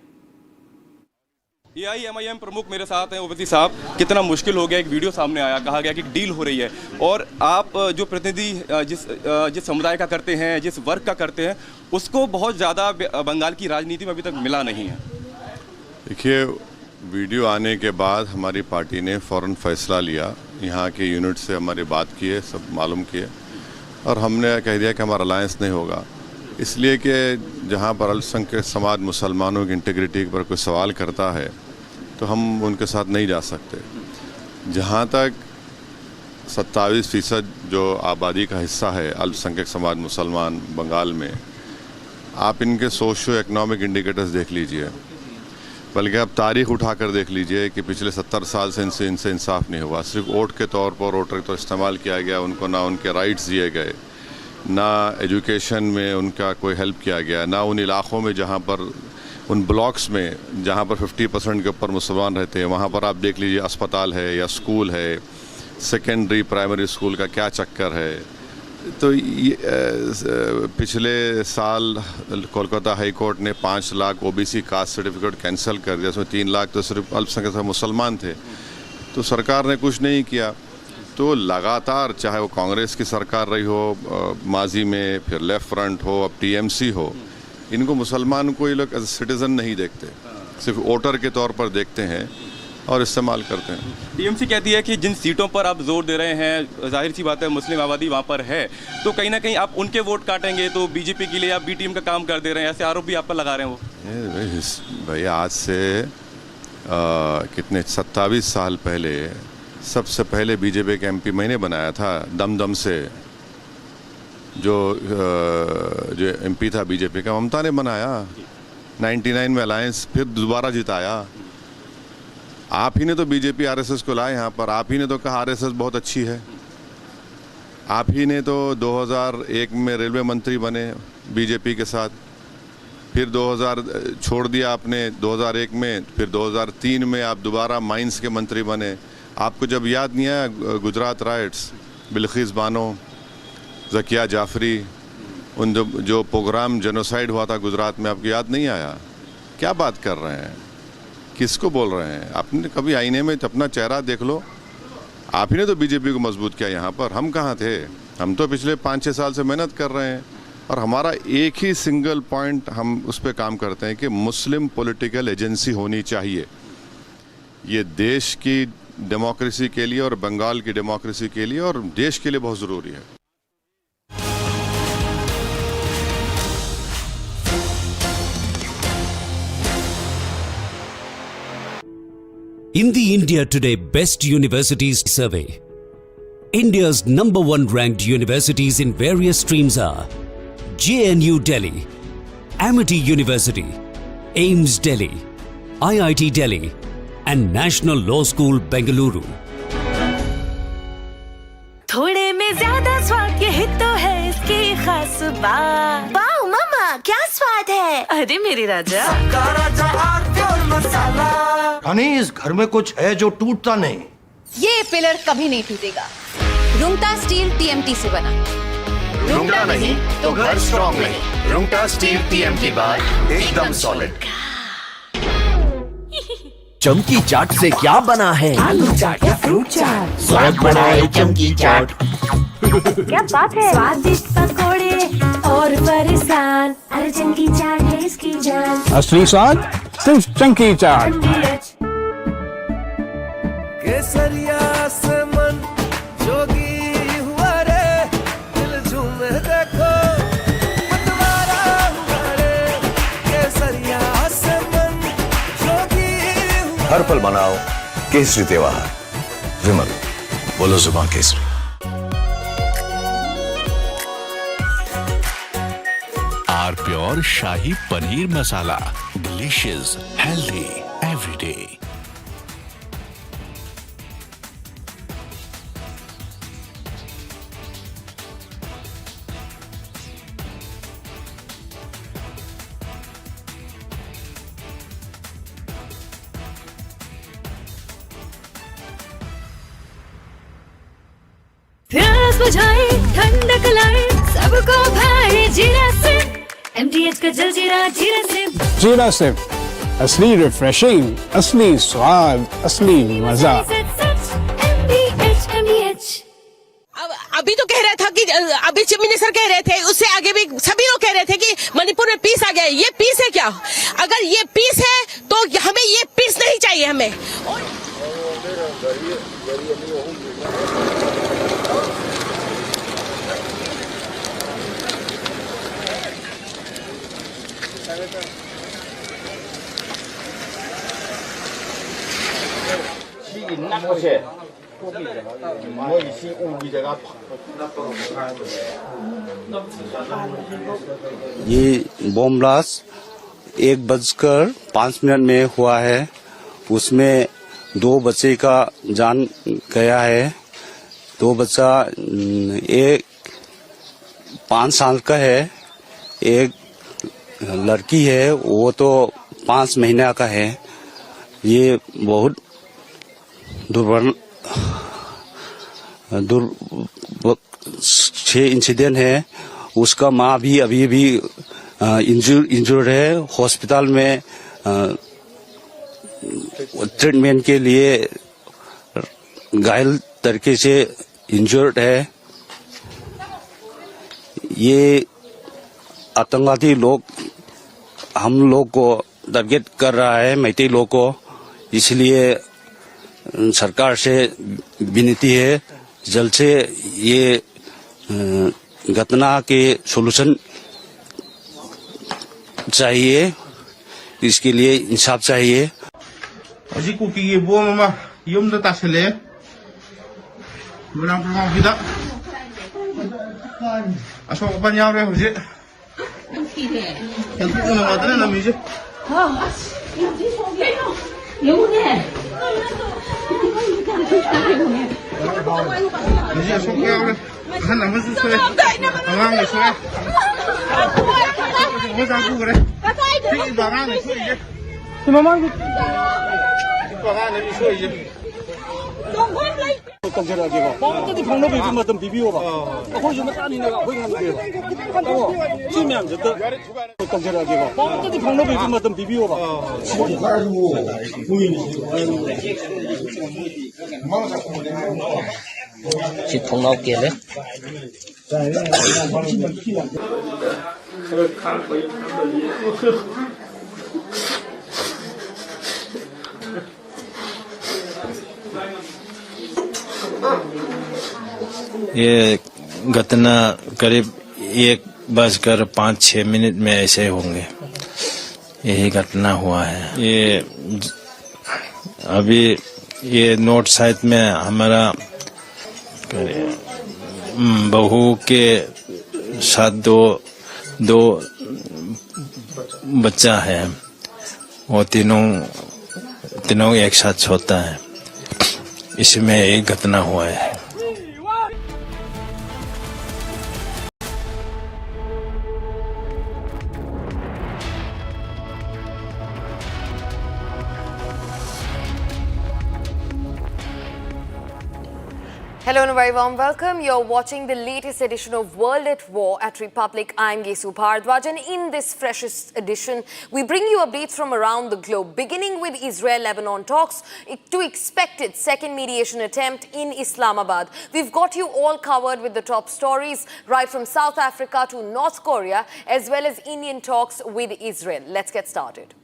[SPEAKER 21] AIMIM प्रमुख मेरे साथ हैं ओवैसी साहब, कितना मुश्किल हो गया, एक वीडियो सामने आया, कहा गया कि डील हो रही है और आप जो प्रतिनिधि जिस समुदाय का करते हैं, जिस वर्ग का करते हैं, उसको बहुत ज़्यादा बंगाल की राजनीति में अभी तक मिला नहीं है।
[SPEAKER 22] देखिए, वीडियो आने के बाद हमारी पार्टी ने फ़ौरन फैसला लिया, यहाँ के यूनिट से हमारी बात किए, सब मालूम किए और हमने कह दिया कि हमारा अलायंस नहीं होगा, इसलिए कि जहाँ पर अल्पसंख्यक समाज मुसलमानों की इंटीग्रिटी पर कोई सवाल करता है तो हम उनके साथ नहीं जा सकते। जहाँ तक 27% जो आबादी का हिस्सा है अल्पसंख्यक समाज मुसलमान बंगाल में, आप इनके सोशो इकनॉमिक इंडिकेटर्स देख लीजिए, बल्कि आप तारीख उठाकर देख लीजिए कि पिछले 70 साल से इनसे इंसाफ नहीं हुआ। सिर्फ वोट के तौर पर वोटर तो इस्तेमाल किया गया, उनको ना उनके राइट्स दिए गए, ना एजुकेशन में उनका कोई हेल्प किया गया, ना उन इलाक़ों में जहाँ पर उन ब्लॉक्स में जहाँ पर 50% के ऊपर मुसलमान रहते हैं वहाँ पर आप देख लीजिए अस्पताल है या स्कूल है, सेकेंडरी प्राइमरी स्कूल का क्या चक्कर है। तो ये पिछले साल कोलकाता हाई कोर्ट ने 5 lakh OBC caste certificate cancel कर दिया, उसमें 3 लाख तो सिर्फ अल्पसंख्यक मुसलमान थे, तो सरकार ने कुछ नहीं किया। तो लगातार चाहे वो कांग्रेस की सरकार रही हो माजी में, फिर लेफ्ट फ्रंट हो, अब टीएमसी हो, इनको मुसलमान को ये लोग एज सिटीज़न नहीं देखते, सिर्फ वोटर के तौर पर देखते हैं और इस्तेमाल करते हैं।
[SPEAKER 21] टीएमसी कहती है कि जिन सीटों पर आप जोर दे रहे हैं, जाहिर सी बात है मुस्लिम आबादी वहाँ पर है, तो कहीं ना कहीं आप उनके वोट काटेंगे तो बीजेपी के लिए आप बी टीम का काम कर दे रहे हैं, ऐसे आरोप भी आप पर लगा रहे हैं वो।
[SPEAKER 22] भाई आज से कितने 27 साल पहले सबसे पहले बीजेपी के एमपी मैंने बनाया था दमदम से। जो एमपी था बीजेपी का ममता ने बनाया। 99 में अलायंस फिर दोबारा जिताया। आप ही ने तो बीजेपी आरएसएस को लाया यहाँ पर। आप ही ने तो कहा आरएसएस बहुत अच्छी है। आप ही ने तो 2001 में रेलवे मंत्री बने बीजेपी के साथ। फिर 2000 छोड़ दिया आपने 2001 में। फिर 2003 में आप दोबारा माइंस के मंत्री बने। आपको जब याद नहीं आया गुजरात राइट्स, बिल्किस बानो, ज़किया जाफरी, उन जो प्रोग्राम जेनोसाइड हुआ था गुजरात में, आपको याद नहीं आया? क्या बात कर रहे हैं? किसको बोल रहे हैं? आपने कभी आईने में अपना चेहरा देख लो। आप ही ने तो बीजेपी को मजबूत किया यहाँ पर। हम कहाँ थे? हम तो पिछले 5-6 साल से मेहनत कर रहे हैं और हमारा एक ही सिंगल पॉइंट हम उस पर काम करते हैं कि मुस्लिम पॉलिटिकल एजेंसी होनी चाहिए। ये देश की डेमोक्रेसी के लिए और बंगाल की डेमोक्रेसी के लिए और देश के लिए बहुत ज़रूरी है।
[SPEAKER 1] In the India Today Best Universities Survey, India's #1 ranked universities in various streams are JNU Delhi, Amity University, AIMS Delhi, IIT Delhi and National Law School Bengaluru.
[SPEAKER 6] थोड़े में ज्यादा स्वाद यही तो है इसकी खास बात। वाओ मामा क्या स्वाद है। अरे मेरे राजा,
[SPEAKER 3] रानी इस घर में कुछ है जो टूटता नहीं।
[SPEAKER 23] ये पिलर कभी नहीं टूटेगा। रुंगटा स्टील TMT से बना।
[SPEAKER 5] रुंगटा नहीं तो घर स्ट्रॉन्ग नहीं। रुंगटा स्टील TMT बार एकदम सॉलिड। चमकी चाट से क्या बना है? आलू चाट या फ्रूट चाट। स्वाद बढ़ाए चमकी चाट।
[SPEAKER 6] क्या बात है। स्वादिष्ट पकोड़े और फरसान, अरे चमकी चाट है इसकी जान।
[SPEAKER 7] असली स्वाद सिर्फ चमकी चाट।
[SPEAKER 8] केसरिया से मन जोगी हुआ रे, दिल झूमे देखो मतवारा हुआ रे। केसरिया से मन जोगी हुआ।
[SPEAKER 9] हर पल मनाओ केसरी त्योहार। विमल, बोलो जुबान केसरी।
[SPEAKER 10] आर प्योर शाही paneer masala, delicious, healthy everyday.
[SPEAKER 6] प्यास बुझाए ठंडक लाए सबको भाए जीरा से। MTH का जलजीरा जीरा से।
[SPEAKER 7] जीरा सिर्फ असली रिफ्रेशिंग, असली स्वाद, असली मजा।
[SPEAKER 12] अभी तो कह रहा था कि अभी चीफ मिनिस्टर कह रहे थे, उससे आगे भी सभी लोग कह रहे थे कि मणिपुर में पीस आ गया। ये पीस है क्या? अगर ये पीस है तो हमें ये पीस नहीं चाहिए हमें।
[SPEAKER 13] ये बॉम्ब ब्लास्ट 1:05 में हुआ है। उसमें 2 बच्चे का जान गया है। 2 बच्चा, एक 5 साल का है, एक लड़की है वो तो 5 महीना का है। ये बहुत छह इंसिडेंट है। उसका माँ भी अभी भी इंजर्ड है, हॉस्पिटल में ट्रीटमेंट के लिए घायल तरीके से इंजर्ड है। ये आतंकवादी लोग हम लोग को टारगेट कर रहा है, मैती लोग को। इसलिए सरकार से विनती है जल्द से ये घटना के सॉल्यूशन चाहिए। इसके लिए इंसाफ चाहिए।
[SPEAKER 2] Hꯧji kuki bo mama yum da tasle. Bulang pernah kita. Asal apa nyampe houji? Yang tu nak mata na miji. Miji asal kaya orang. Kan nama sesuai. Orang sesuai. Masa aku kere. Ini barang sesuai je. Mama aku. Barang ni sesuai je. Tenggerak dia. Bawa tadi pangno begitu macam bibiu ba. Aku cuma tadi ni aku ingat dia. Tahu. Cuma je tu. Tenggerak dia. Bawa tadi pangno begitu macam bibiu ba.
[SPEAKER 11] Chỉ thông báo kia đấy.
[SPEAKER 14] ये घटना करीब 1:05 में ऐसे होंगे, यही घटना हुआ है। ये अभी ये नॉर्थ साइड में हमारा बहू के साथ दो बच्चा है, वो तीनों एक साथ होता है, इसमें एक घटना हुआ है।
[SPEAKER 24] Hello and a very warm welcome. You're watching the latest edition of World at War at Republic. I'm Gesu Bharadwaj, and in this freshest edition, we bring you updates from around the globe, beginning with Israel-Lebanon talks to expected second mediation attempt in Islamabad. We've got you all covered with the top stories, right from South Africa to North Korea, as well as Indian talks with Israel. Let's get started.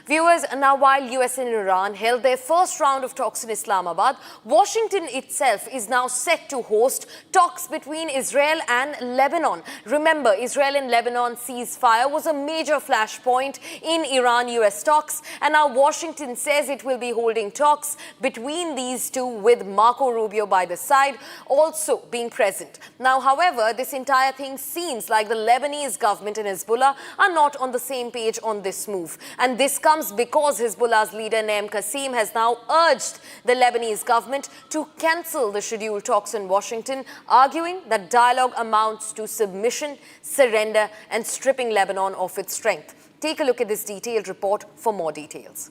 [SPEAKER 24] Viewers, now while US and Iran held their first round of talks in Islamabad, Washington itself is now set to host talks between Israel and Lebanon. Remember, Israel and Lebanon ceasefire was a major flashpoint in Iran-US talks, and now Washington says it will be holding talks between these two with Marco Rubio by the side also being present. Now, however, this entire thing seems like the Lebanese government and Hezbollah are not on the same page on this move, and this comes because Hezbollah's leader Naim Qassem has now urged the Lebanese government to cancel the scheduled talks in Washington, arguing that dialogue amounts to submission, surrender, and stripping Lebanon of its strength. Take a look at this detailed report for more details.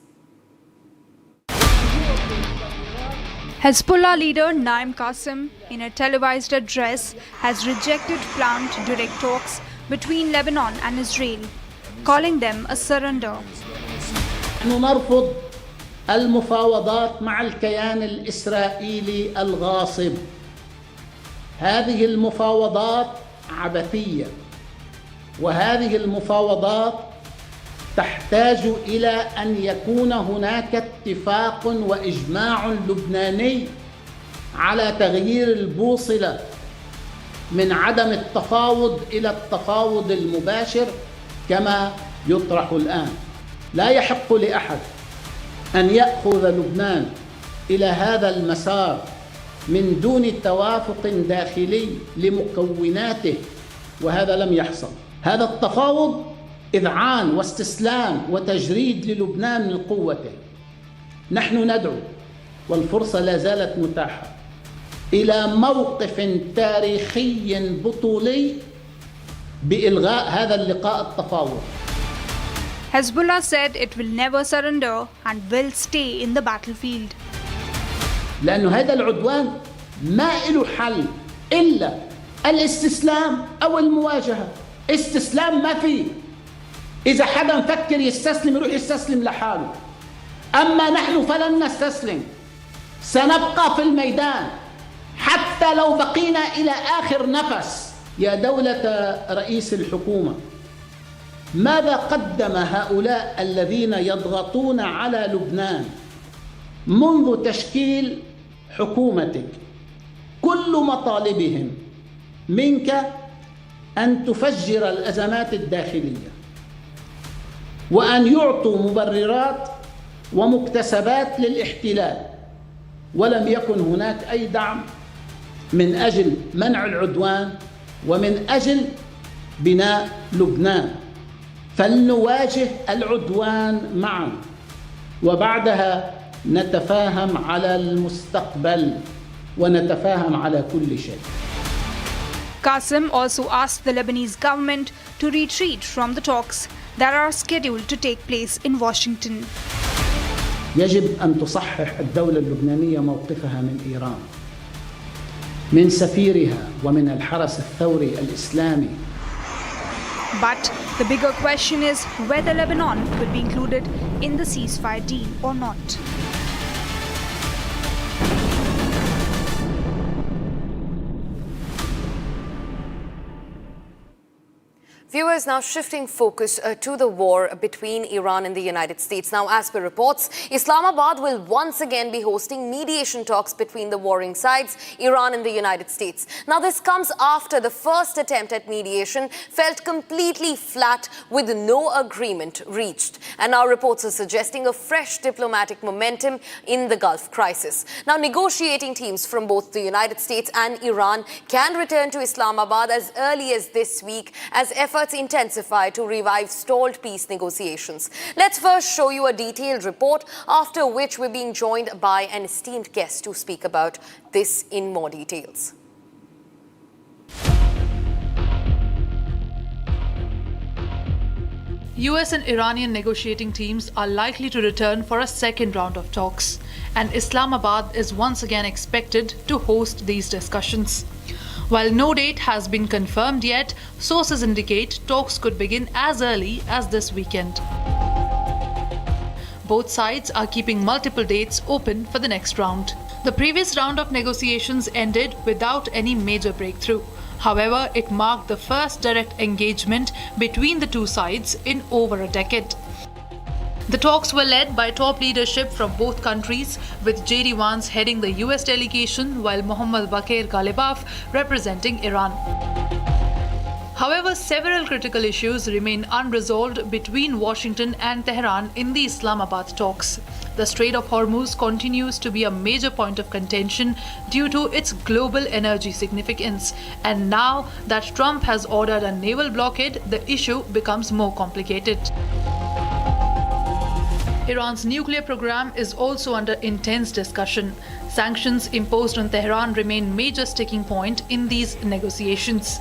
[SPEAKER 25] Hezbollah leader Naim Qassem, in a televised address, has rejected planned direct talks between Lebanon and Israel, calling them a surrender.
[SPEAKER 26] نحن نرفض المفاوضات مع الكيان الإسرائيلي الغاصب. هذه المفاوضات عبثية، وهذه المفاوضات تحتاج إلى أن يكون هناك اتفاق وإجماع لبناني على تغيير البوصلة من عدم التفاوض إلى التفاوض المباشر كما يطرح الآن. لا يحق لأحد أن يأخذ لبنان إلى هذا المسار من دون توافق داخلي لمكوناته، وهذا لم يحصل. هذا التفاوض إذعان واستسلام وتجريد للبنان من قوته. نحن ندعو، والفرصة لا زالت متاحة، إلى موقف تاريخي بطولي بإلغاء هذا اللقاء التفاوض.
[SPEAKER 25] Hezbollah said it will never surrender and will stay in the battlefield.
[SPEAKER 26] لأنه هذا العدوان ما له حل إلا الاستسلام أو المواجهة. استسلام ما فيه. إذا حدا مفكر يستسلم يروح يستسلم لحاله. أما نحن فلن نستسلم. سنبقى في الميدان حتى لو بقينا إلى آخر نفس. يا دولة رئيس الحكومة، ماذا قدم هؤلاء الذين يضغطون على لبنان منذ تشكيل حكومتك؟ كل مطالبهم منك أن تفجر الأزمات الداخلية، وأن يعطوا مبررات ومكتسبات للاحتلال، ولم يكن هناك أي دعم من أجل منع العدوان ومن أجل بناء لبنان. فلنواجه العدوان معا وبعدها نتفاهم على المستقبل ونتفاهم على كل شيء.
[SPEAKER 25] Qasim also asked the Lebanese government to retreat from the talks that are scheduled to take place in Washington.
[SPEAKER 26] يجب أن تصحح الدولة اللبنانية موقفها من إيران، من سفيرها ومن الحرس الثوري الإسلامي.
[SPEAKER 25] But the bigger question is whether Lebanon will be included in the ceasefire deal or not.
[SPEAKER 24] Viewers, now shifting focus to the war between Iran and the United States. Now, as per reports, Islamabad will once again be hosting mediation talks between the warring sides, Iran and the United States. Now, this comes after the first attempt at mediation felt completely flat with no agreement reached. And now reports are suggesting a fresh diplomatic momentum in the Gulf crisis. Now, negotiating teams from both the United States and Iran can return to Islamabad as early as this week as efforts intensify to revive stalled peace negotiations. Let's first show you a detailed report, after which we're being joined by an esteemed guest to speak about this in more details.
[SPEAKER 4] US and Iranian negotiating teams are likely to return for a second round of talks, and Islamabad is once again expected to host these discussions. While no date has been confirmed yet, sources indicate talks could begin as early as this weekend. Both sides are keeping multiple dates open for the next round. The previous round of negotiations ended without any major breakthrough. However, it marked the first direct engagement between the two sides in over a decade. The talks were led by top leadership from both countries, with J.D. Vance heading the US delegation while Mohammad Bakir Ghalibaf representing Iran. However, several critical issues remain unresolved between Washington and Tehran in the Islamabad talks. The Strait of Hormuz continues to be a major point of contention due to its global energy significance, and now that Trump has ordered a naval blockade, the issue becomes more complicated. Iran's nuclear program is also under intense discussion. Sanctions imposed on Tehran remain a major sticking point in these negotiations.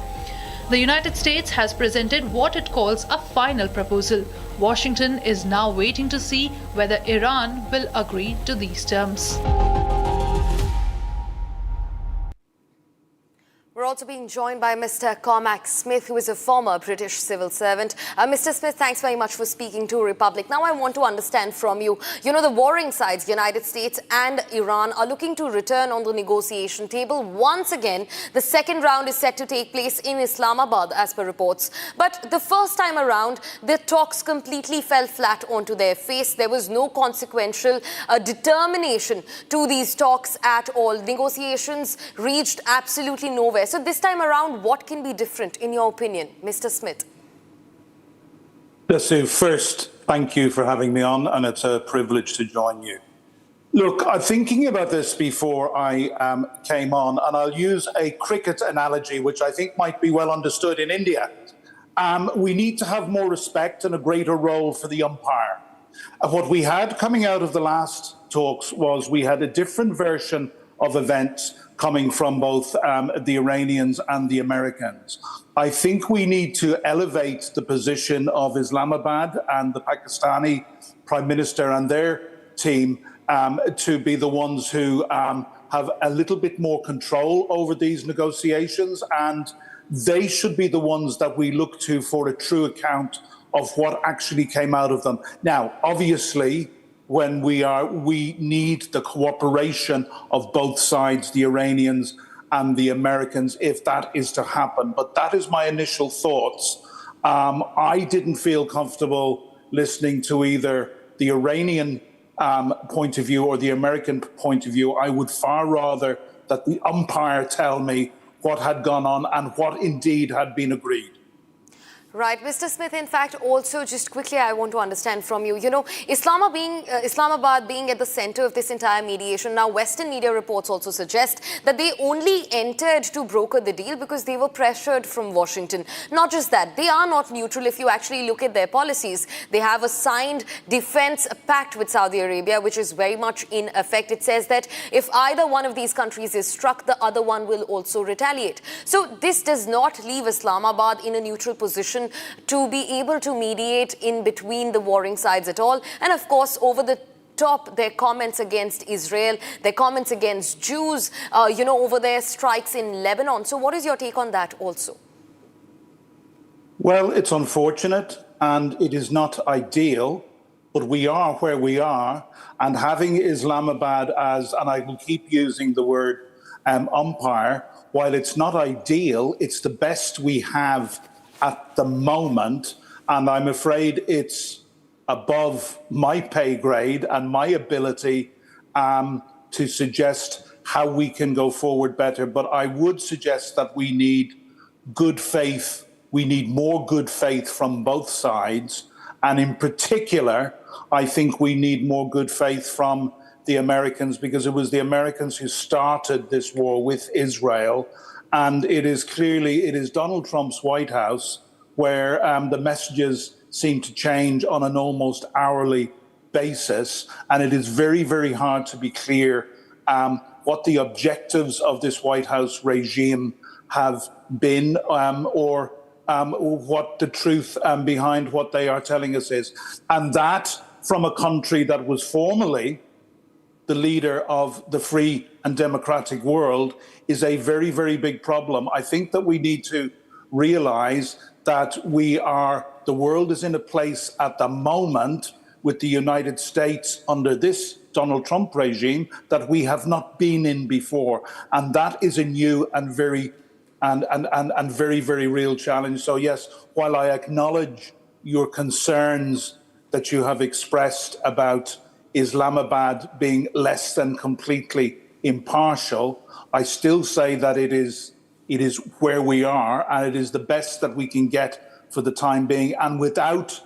[SPEAKER 4] The United States has presented what it calls a final proposal. Washington is now waiting to see whether Iran will agree to these terms.
[SPEAKER 24] We're also being joined by Mr. Cormac Smith, who is a former British civil servant. Mr. Smith, thanks very much for speaking to Republic. Now I want to understand from you, the warring sides, United States and Iran, are looking to return on the negotiation table. Once again, the second round is set to take place in Islamabad, as per reports. But the first time around, the talks completely fell flat onto their face. There was no consequential determination to these talks at all. Negotiations reached absolutely nowhere. So this time around, what can be different, in your opinion, Mr. Smith?
[SPEAKER 16] So first, thank you for having me on, and it's a privilege to join you. Look, I'm thinking about this before I came on, and I'll use a cricket analogy, which I think might be well understood in India. We need to have more respect and a greater role for the umpire. What we had coming out of the last talks was we had a different version of events coming from both the Iranians and the Americans. I think we need to elevate the position of Islamabad and the Pakistani Prime Minister and their team to be the ones who have a little bit more control over these negotiations, and they should be the ones that we look to for a true account of what actually came out of them. Now, obviously, when we need the cooperation of both sides, the Iranians and the Americans, if that is to happen. But that is my initial thoughts. I didn't feel comfortable listening to either the Iranian point of view or the American point of view. I would far rather that the umpire tell me what had gone on and what indeed had been agreed.
[SPEAKER 24] Right, Mr. Smith, in fact, also just quickly I want to understand from you, Islamabad being at the center of this entire mediation, now Western media reports also suggest that they only entered to broker the deal because they were pressured from Washington. Not just that, they are not neutral if you actually look at their policies. They have a signed defense pact with Saudi Arabia, which is very much in effect. It says that if either one of these countries is struck, the other one will also retaliate. So this does not leave Islamabad in a neutral position to be able to mediate in between the warring sides at all. And of course, over the top, their comments against Israel, their comments against Jews, over their strikes in Lebanon. So what is your take on that also?
[SPEAKER 16] Well, it's unfortunate and it is not ideal, but we are where we are. And having Islamabad as, and I will keep using the word umpire, while it's not ideal, it's the best we have at the moment, and I'm afraid it's above my pay grade and my ability to suggest how we can go forward better. But I would suggest that we need good faith. We need more good faith from both sides. And in particular, I think we need more good faith from the Americans, because it was the Americans who started this war with Israel. And it is Donald Trump's White House where the messages seem to change on an almost hourly basis. And it is very, very hard to be clear what the objectives of this White House regime have been, or what the truth behind what they are telling us is. And that, from a country that was formerly the leader of the free and democratic world, is a very, very big problem. I think that we need to realize that the world is in a place at the moment with the United States under this Donald Trump regime that we have not been in before. And that is a new and very, very, very real challenge. So yes, while I acknowledge your concerns that you have expressed about Islamabad being less than completely impartial, I still say that it is where we are, and it is the best that we can get for the time being. And without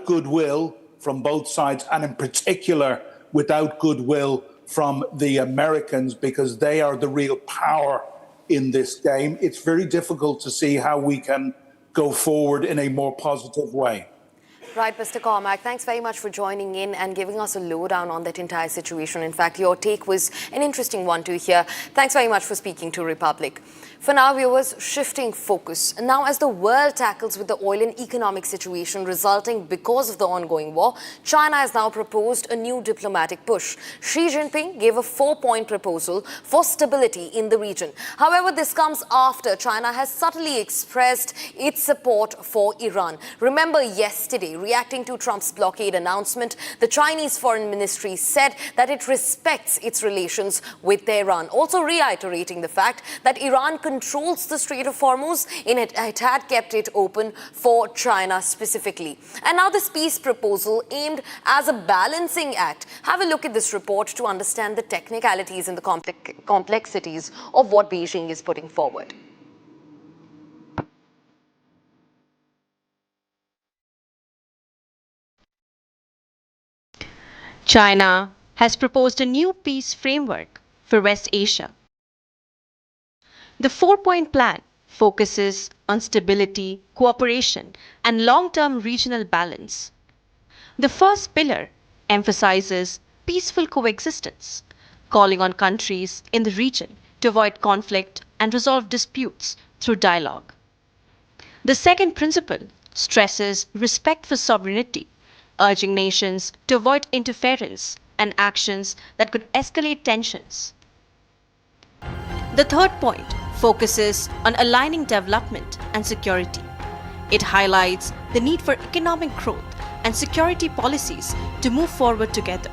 [SPEAKER 16] goodwill from both sides, and in particular without goodwill from the Americans, because they are the real power in this game, it's very difficult to see how we can go forward in a more positive way.
[SPEAKER 24] Right, Mr. Cormack, thanks very much for joining in and giving us a lowdown on that entire situation. In fact, your take was an interesting one to hear. Thanks very much for speaking to Republic. For now, viewers, shifting focus. Now, as the world tackles with the oil and economic situation resulting because of the ongoing war, China has now proposed a new diplomatic push. Xi Jinping gave a 4-point proposal for stability in the region. However, this comes after China has subtly expressed its support for Iran. Remember yesterday, reacting to Trump's blockade announcement, the Chinese Foreign Ministry said that it respects its relations with Tehran, also reiterating the fact that Iran controls the Strait of Hormuz, and it had kept it open for China specifically. And now this peace proposal aimed as a balancing act. Have a look at this report to understand the technicalities and the complexities of what Beijing is putting forward.
[SPEAKER 15] China has proposed a new peace framework for West Asia. The 4-point plan focuses on stability, cooperation, and long-term regional balance. The first pillar emphasizes peaceful coexistence, calling on countries in the region to avoid conflict and resolve disputes through dialogue. The second principle stresses respect for sovereignty, urging nations to avoid interference and actions that could escalate tensions. The third point focuses on aligning development and security. It highlights the need for economic growth and security policies to move forward together.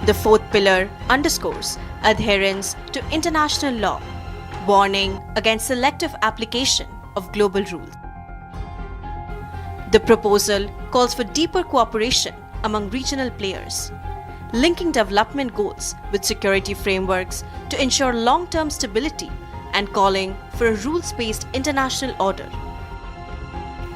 [SPEAKER 15] The fourth pillar underscores adherence to international law, warning against selective application of global rules. The proposal calls for deeper cooperation among regional players, linking development goals with security frameworks to ensure long-term stability and calling for a rules-based international order.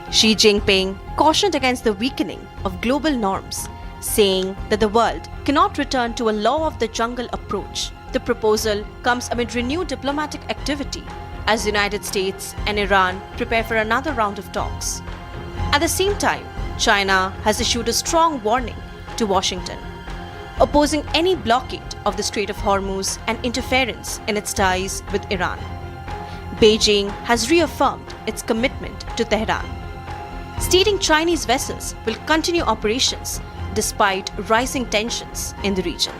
[SPEAKER 15] Xi Jinping cautioned against the weakening of global norms, saying that the world cannot return to a law of the jungle approach. The proposal comes amid renewed diplomatic activity as the United States and Iran prepare for another round of talks. At the same time, China has issued a strong warning to Washington, opposing any blockade of the Strait of Hormuz and interference in its ties with Iran. Beijing has reaffirmed its commitment to Tehran, stating Chinese vessels will continue operations despite rising tensions in the region.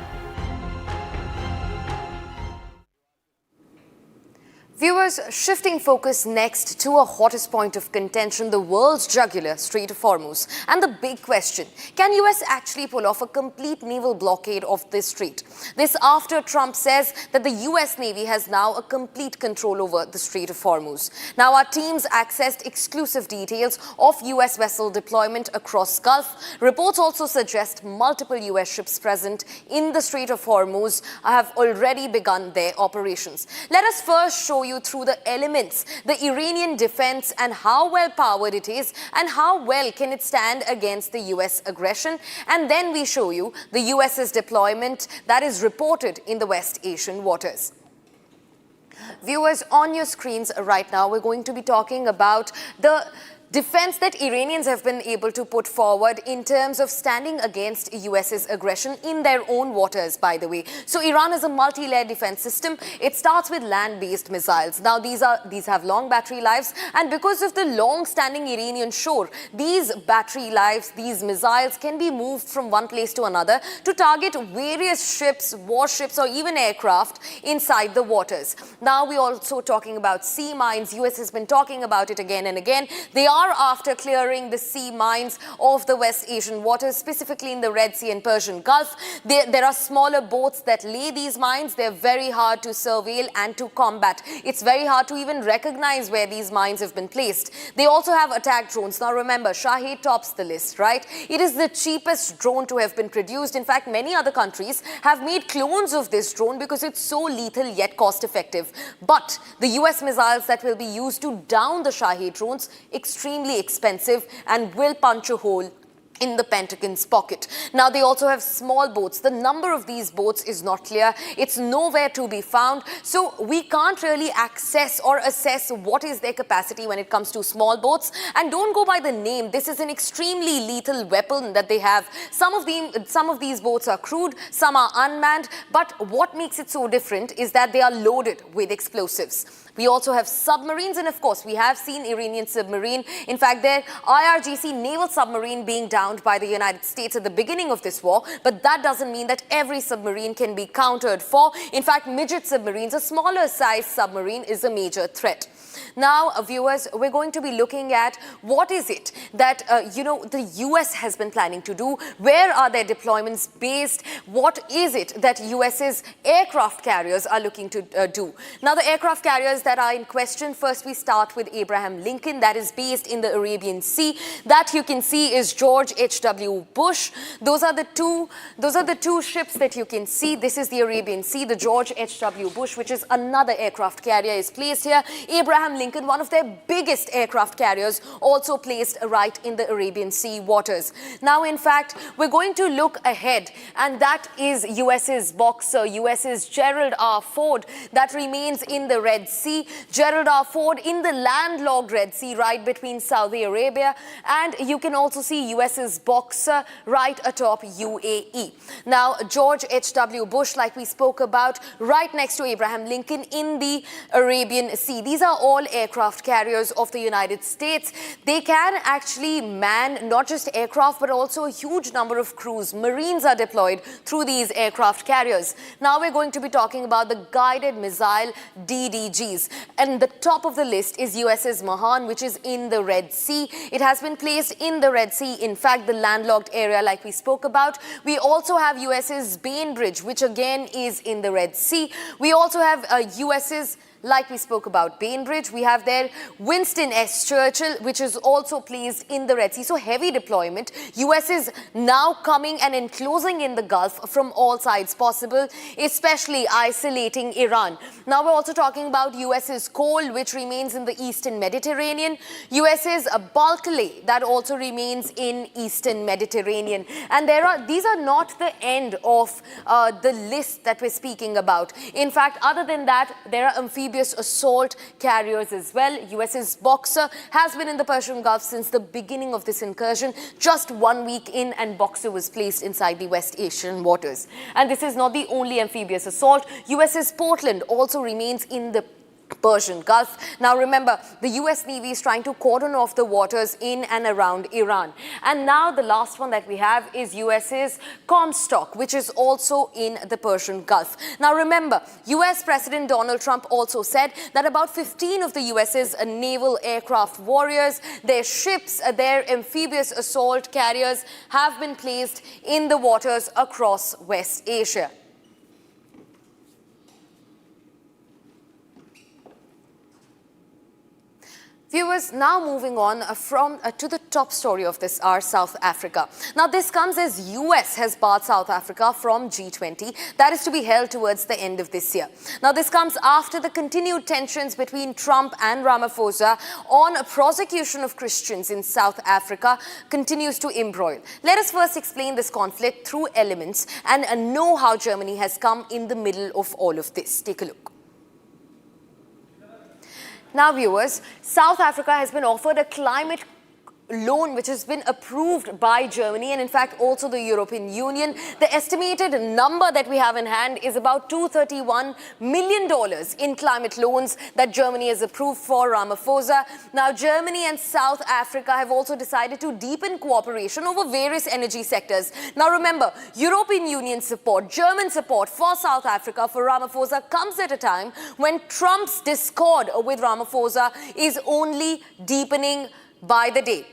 [SPEAKER 24] Viewers, shifting focus next to a hottest point of contention, the world's jugular, Strait of Hormuz. And the big question, can US actually pull off a complete naval blockade of this strait? This after Trump says that the US Navy has now a complete control over the Strait of Hormuz. Now our teams accessed exclusive details of US vessel deployment across Gulf. Reports also suggest multiple US ships present in the Strait of Hormuz have already begun their operations. Let us first show you through the elements, the Iranian defense and how well powered it is and how well can it stand against the US aggression. And then we show you the US's deployment that is reported in the West Asian waters. Viewers, on your screens right now, we're going to be talking about the defense that Iranians have been able to put forward in terms of standing against US's aggression in their own waters, by the way. So Iran is a multi-layered defense system. It starts with land-based missiles. Now these have long battery lives, and because of the long-standing Iranian shore, these battery lives, these missiles can be moved from one place to another to target various ships, warships, or even aircraft inside the waters. Now we're also talking about sea mines. US has been talking about it again and again. They are after clearing the sea mines of the West Asian waters, specifically in the Red Sea and Persian Gulf. There are smaller boats that lay these mines. They're very hard to surveil and to combat. It's very hard to even recognize where these mines have been placed. They also have attack drones. Now remember, Shahed tops the list, right? It is the cheapest drone to have been produced. In fact, many other countries have made clones of this drone because it's so lethal yet cost effective. But the US missiles that will be used to down the Shahed drones, extremely expensive and will punch a hole in the Pentagon's pocket. Now they also have small boats. The number of these boats is not clear. It's nowhere to be found. So we can't really access or assess what is their capacity when it comes to small boats. And don't go by the name. This is an extremely lethal weapon that they have. Some of these boats are crewed, some are unmanned. But what makes it so different is that they are loaded with explosives. We also have submarines, and of course, we have seen Iranian submarine. In fact, their IRGC naval submarine being downed by the United States at the beginning of this war. But that doesn't mean that every submarine can be countered for. In fact, midget submarines, a smaller size submarine, is a major threat. Now, viewers, we're going to be looking at what is it that, the US has been planning to do. Where are their deployments based? What is it that US's aircraft carriers are looking to do? Now, the aircraft carriers that are in question, first we start with Abraham Lincoln, that is based in the Arabian Sea. That you can see is George H.W. Bush. Those are the two ships that you can see. This is the Arabian Sea. The George H.W. Bush, which is another aircraft carrier, is placed here. Abraham Lincoln, one of their biggest aircraft carriers, also placed right in the Arabian Sea waters. Now, in fact, we're going to look ahead, and that is US's Boxer, US's Gerald R. Ford, that remains in the Red Sea. Gerald R. Ford in the landlocked Red Sea right between Saudi Arabia, and you can also see US's Boxer right atop UAE. Now, George H.W. Bush, like we spoke about, right next to Abraham Lincoln in the Arabian Sea. These are all aircraft carriers of the United States. They can actually man not just aircraft but also a huge number of crews. Marines are deployed through these aircraft carriers. Now we're going to be talking about the guided missile DDGs. And the top of the list is USS Mahan, which is in the Red Sea. It has been placed in the Red Sea, in fact, the landlocked area like we spoke about. We also have USS Bainbridge, which again is in the Red Sea. We also have USS Like we spoke about Bainbridge, we have there Winston S. Churchill, which is also placed in the Red Sea. So heavy deployment. US is now coming and enclosing in the Gulf from all sides possible, especially isolating Iran. Now we're also talking about US's coal, which remains in the Eastern Mediterranean. US's Balkale, that also remains in Eastern Mediterranean. And these are not the end of the list that we're speaking about. In fact, other than that, there are amphibious assault carriers as well. US's Boxer has been in the Persian Gulf since the beginning of this incursion. Just 1 week in, and Boxer was placed inside the West Asian waters. And this is not the only amphibious assault. US's Portland also remains in the Persian Gulf. Now remember, the US Navy is trying to cordon off the waters in and around Iran. And now the last one that we have is US's Comstock, which is also in the Persian Gulf. Now remember, US President Donald Trump also said that about 15 of the US's naval aircraft warriors, their ships, their amphibious assault carriers have been placed in the waters across West Asia. Viewers, now moving on to the top story of this hour, South Africa. Now this comes as US has barred South Africa from G20. That is to be held towards the end of this year. Now this comes after the continued tensions between Trump and Ramaphosa on a prosecution of Christians in South Africa continues to embroil. Let us first explain this conflict through elements and know how Germany has come in the middle of all of this. Take a look. Now viewers, South Africa has been offered a climate loan which has been approved by Germany and in fact also the European Union. The estimated number that we have in hand is about $231 million in climate loans that Germany has approved for Ramaphosa. Now Germany and South Africa have also decided to deepen cooperation over various energy sectors. Now remember, European Union support, German support for South Africa for Ramaphosa comes at a time when Trump's discord with Ramaphosa is only deepening by the day.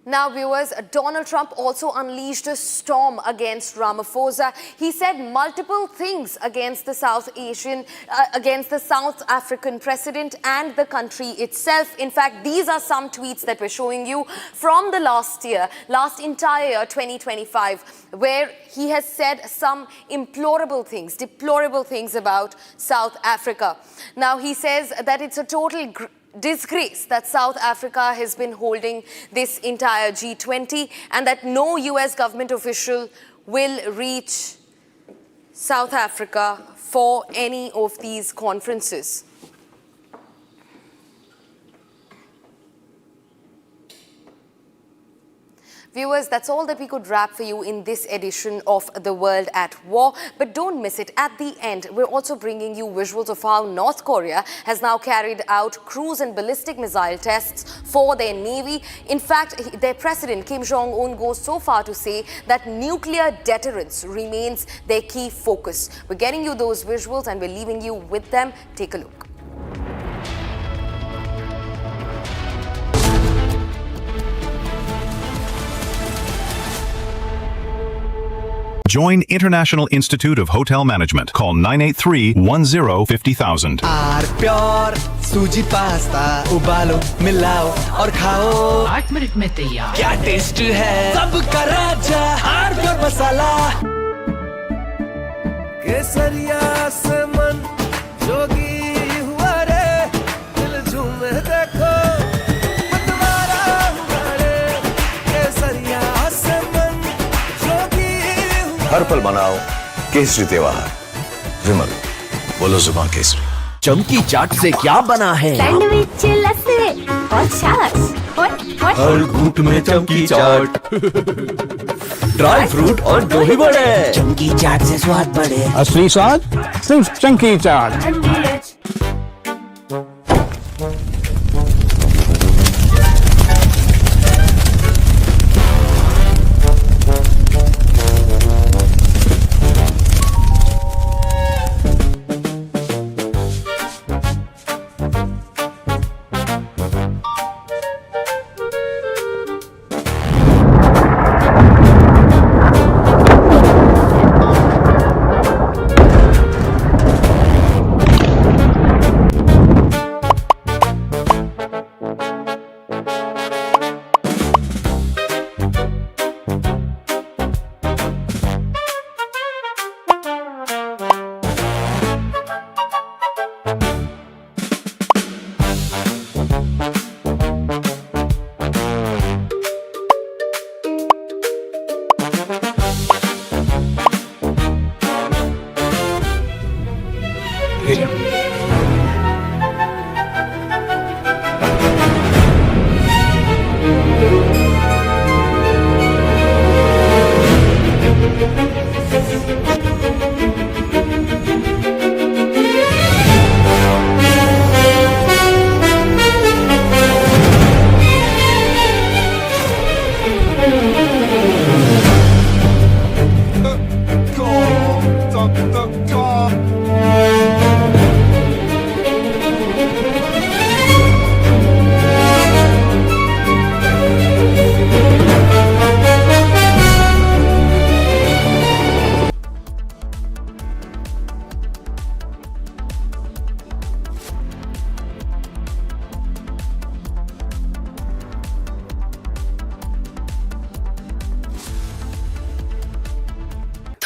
[SPEAKER 24] Now viewers, Donald Trump also unleashed a storm against Ramaphosa. He said multiple things against the South African president and the country itself. In fact, these are some tweets that we're showing you from the last entire year, 2025, where he has said some deplorable things about South Africa. Now he says that it's a total disgrace that South Africa has been holding this entire G20 and that no US government official will reach South Africa for any of these conferences. Viewers, that's all that we could wrap for you in this edition of The World at War. But don't miss it. At the end, we're also bringing you visuals of how North Korea has now carried out cruise and ballistic missile tests for their navy. In fact, their president, Kim Jong-un, goes so far to say that nuclear deterrence remains their key focus. We're getting you those visuals and we're leaving you with them. Take a look.
[SPEAKER 17] Join International Institute of Hotel Management. Call 983-10-50,000.
[SPEAKER 8] Pure सूजी pasta उबालो मिलाओ और खाओ
[SPEAKER 18] 8 minute में तैयार।
[SPEAKER 8] क्या test है सबका राजा आर प्योर मसाला केसरिया से मन जोगी हुआ रे दिल झूमे देखो मतवारा हुआ रे केसरिया से मन जोगी
[SPEAKER 9] हर पल मनाओ केसरी त्योहार। विमल, बोलो जुबान केसरी।
[SPEAKER 5] चमकी चाट से क्या बना है?
[SPEAKER 6] सैंडविच लस्सी और छाछ
[SPEAKER 5] हर घूंट में चमकी चाट ड्राई फ्रूट और दही बड़े।
[SPEAKER 18] चमकी चाट से स्वाद बढ़े।
[SPEAKER 7] असली स्वाद सिर्फ चमकी चाट।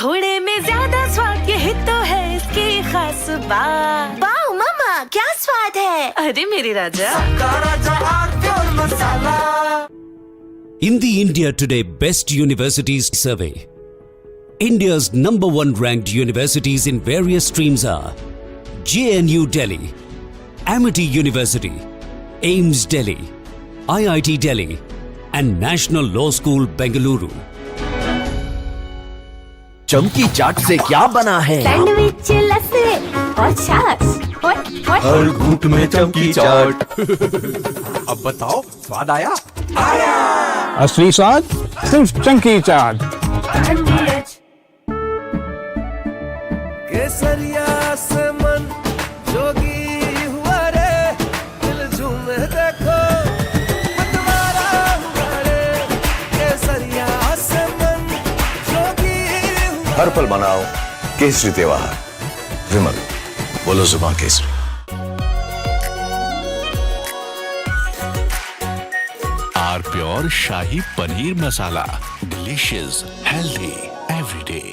[SPEAKER 6] थोड़े में ज्यादा स्वाद यही तो है इसकी खास बात। वाओ मामा क्या स्वाद है। अरे मेरे राजा मसाला।
[SPEAKER 1] In the India Today Best Universities Survey, India's #1 ranked universities in various streams are JNU Delhi, Amity University, AIMS Delhi, IIT Delhi and National Law School Bengaluru.
[SPEAKER 5] चमकी चाट से क्या बना है?
[SPEAKER 6] सैंडविच लस्सी और छाछ
[SPEAKER 5] हर घूंट में चमकी चाट। अब बताओ स्वाद आया?
[SPEAKER 7] असली स्वाद सिर्फ चमकी चाट।
[SPEAKER 8] केसरिया से मन जोगी हुआ रे, दिल झूमे देखो मतवारा हुआ रे। केसरिया से मन जोगी हुआ।
[SPEAKER 9] हर पल मनाओ केसरी त्योहार। विमल, बोलो जुबान केसरी।
[SPEAKER 10] आर प्योर शाही paneer masala, delicious, healthy everyday.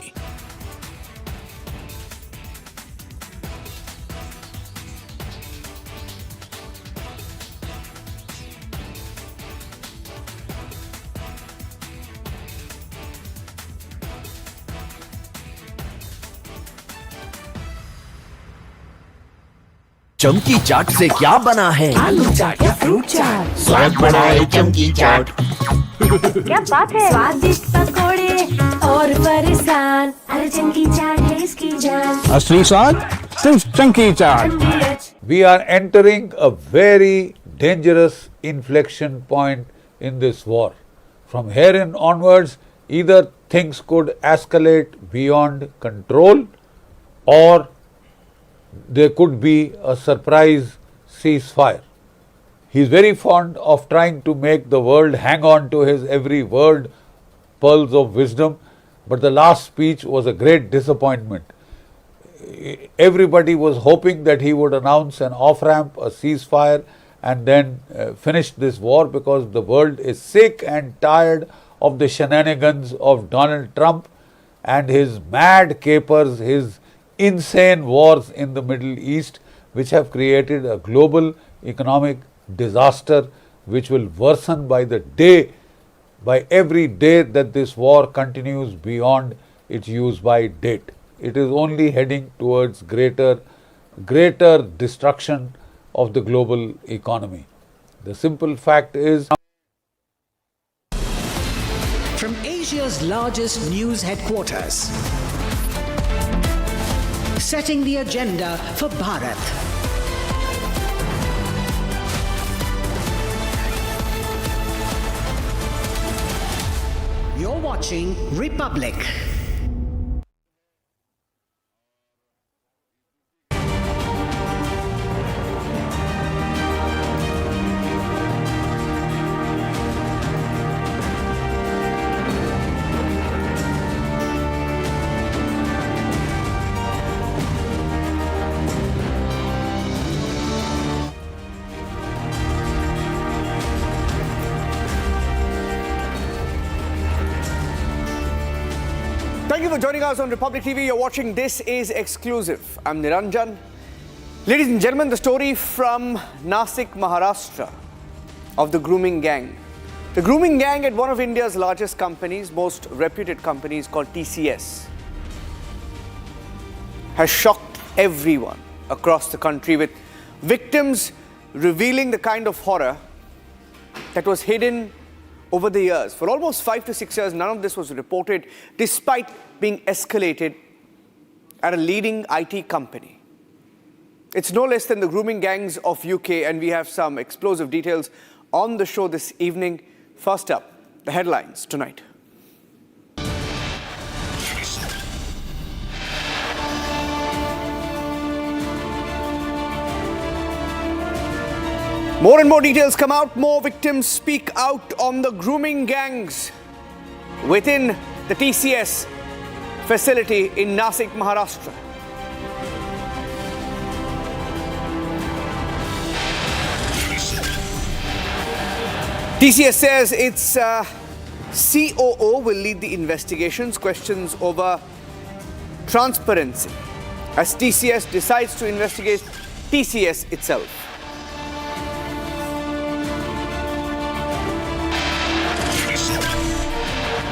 [SPEAKER 5] चमकी चाट से क्या बना है?
[SPEAKER 18] आलू चाट या फ्रूट चाट,
[SPEAKER 5] स्वाद बढ़ाए चमकी चाट।
[SPEAKER 6] क्या बात है। स्वादिष्ट पकोड़े और परेशान, अरे चमकी चाट है इसकी जान।
[SPEAKER 7] असली स्वाद सिर्फ चमकी चाट।
[SPEAKER 3] We are entering a very dangerous inflection point in this war. From here in onwards, either things could escalate beyond control or there could be a surprise ceasefire. He is very fond of trying to make the world hang on to his every word, pearls of wisdom, but the last speech was a great disappointment. Everybody was hoping that he would announce an off-ramp, a ceasefire, and then finish this war, because the world is sick and tired of the shenanigans of Donald Trump and his mad capers, his insane wars in the Middle East, which have created a global economic disaster which will worsen by the day, by every day that this war continues beyond its use-by date. It is only heading towards greater destruction of the global economy. The simple fact is,
[SPEAKER 18] from Asia's largest news headquarters, setting the agenda for Bharat. You're watching Republic.
[SPEAKER 19] Thank you for joining us on Republic TV. You're watching This Is Exclusive. I'm Niranjan. Ladies and gentlemen, the story from Nasik, Maharashtra, of the grooming gang. The grooming gang at one of India's largest companies, most reputed companies, called TCS, has shocked everyone across the country, with victims revealing the kind of horror that was hidden over the years. For almost 5 to 6 years, none of this was reported, despite being escalated at a leading IT company. It's no less than the grooming gangs of UK, and we have some explosive details on the show this evening. First up, the headlines tonight. More and more details come out, more victims speak out on the grooming gangs within the TCS facility in Nasik, Maharashtra. TCS says its COO will lead the investigations. Questions over transparency as TCS decides to investigate TCS itself.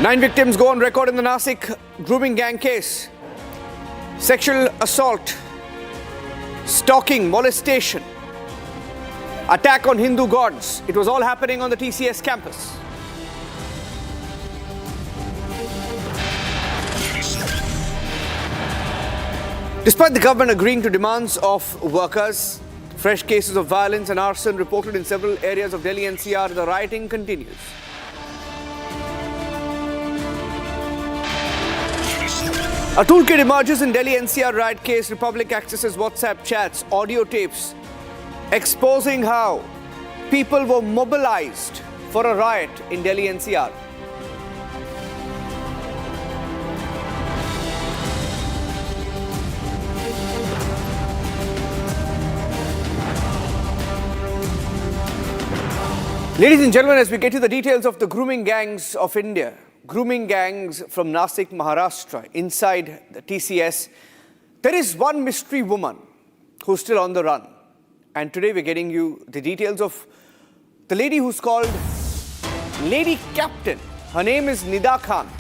[SPEAKER 19] Nine victims go on record in the Nasik grooming gang case. Sexual assault, stalking, molestation, attack on Hindu gods. It was all happening on the TCS campus. Despite the government agreeing to demands of workers, fresh cases of violence and arson reported in several areas of Delhi NCR, the rioting continues. A toolkit emerges in Delhi NCR riot case. Republic accesses WhatsApp chats, audio tapes, exposing how people were mobilized for a riot in Delhi NCR. Ladies and gentlemen, as we get to the details of the grooming gangs of India, grooming gangs from Nasik, Maharashtra, inside the TCS, there is one mystery woman who's still on the run. And today we're getting you the details of the lady who's called Lady Captain. Her name is Nida Khan.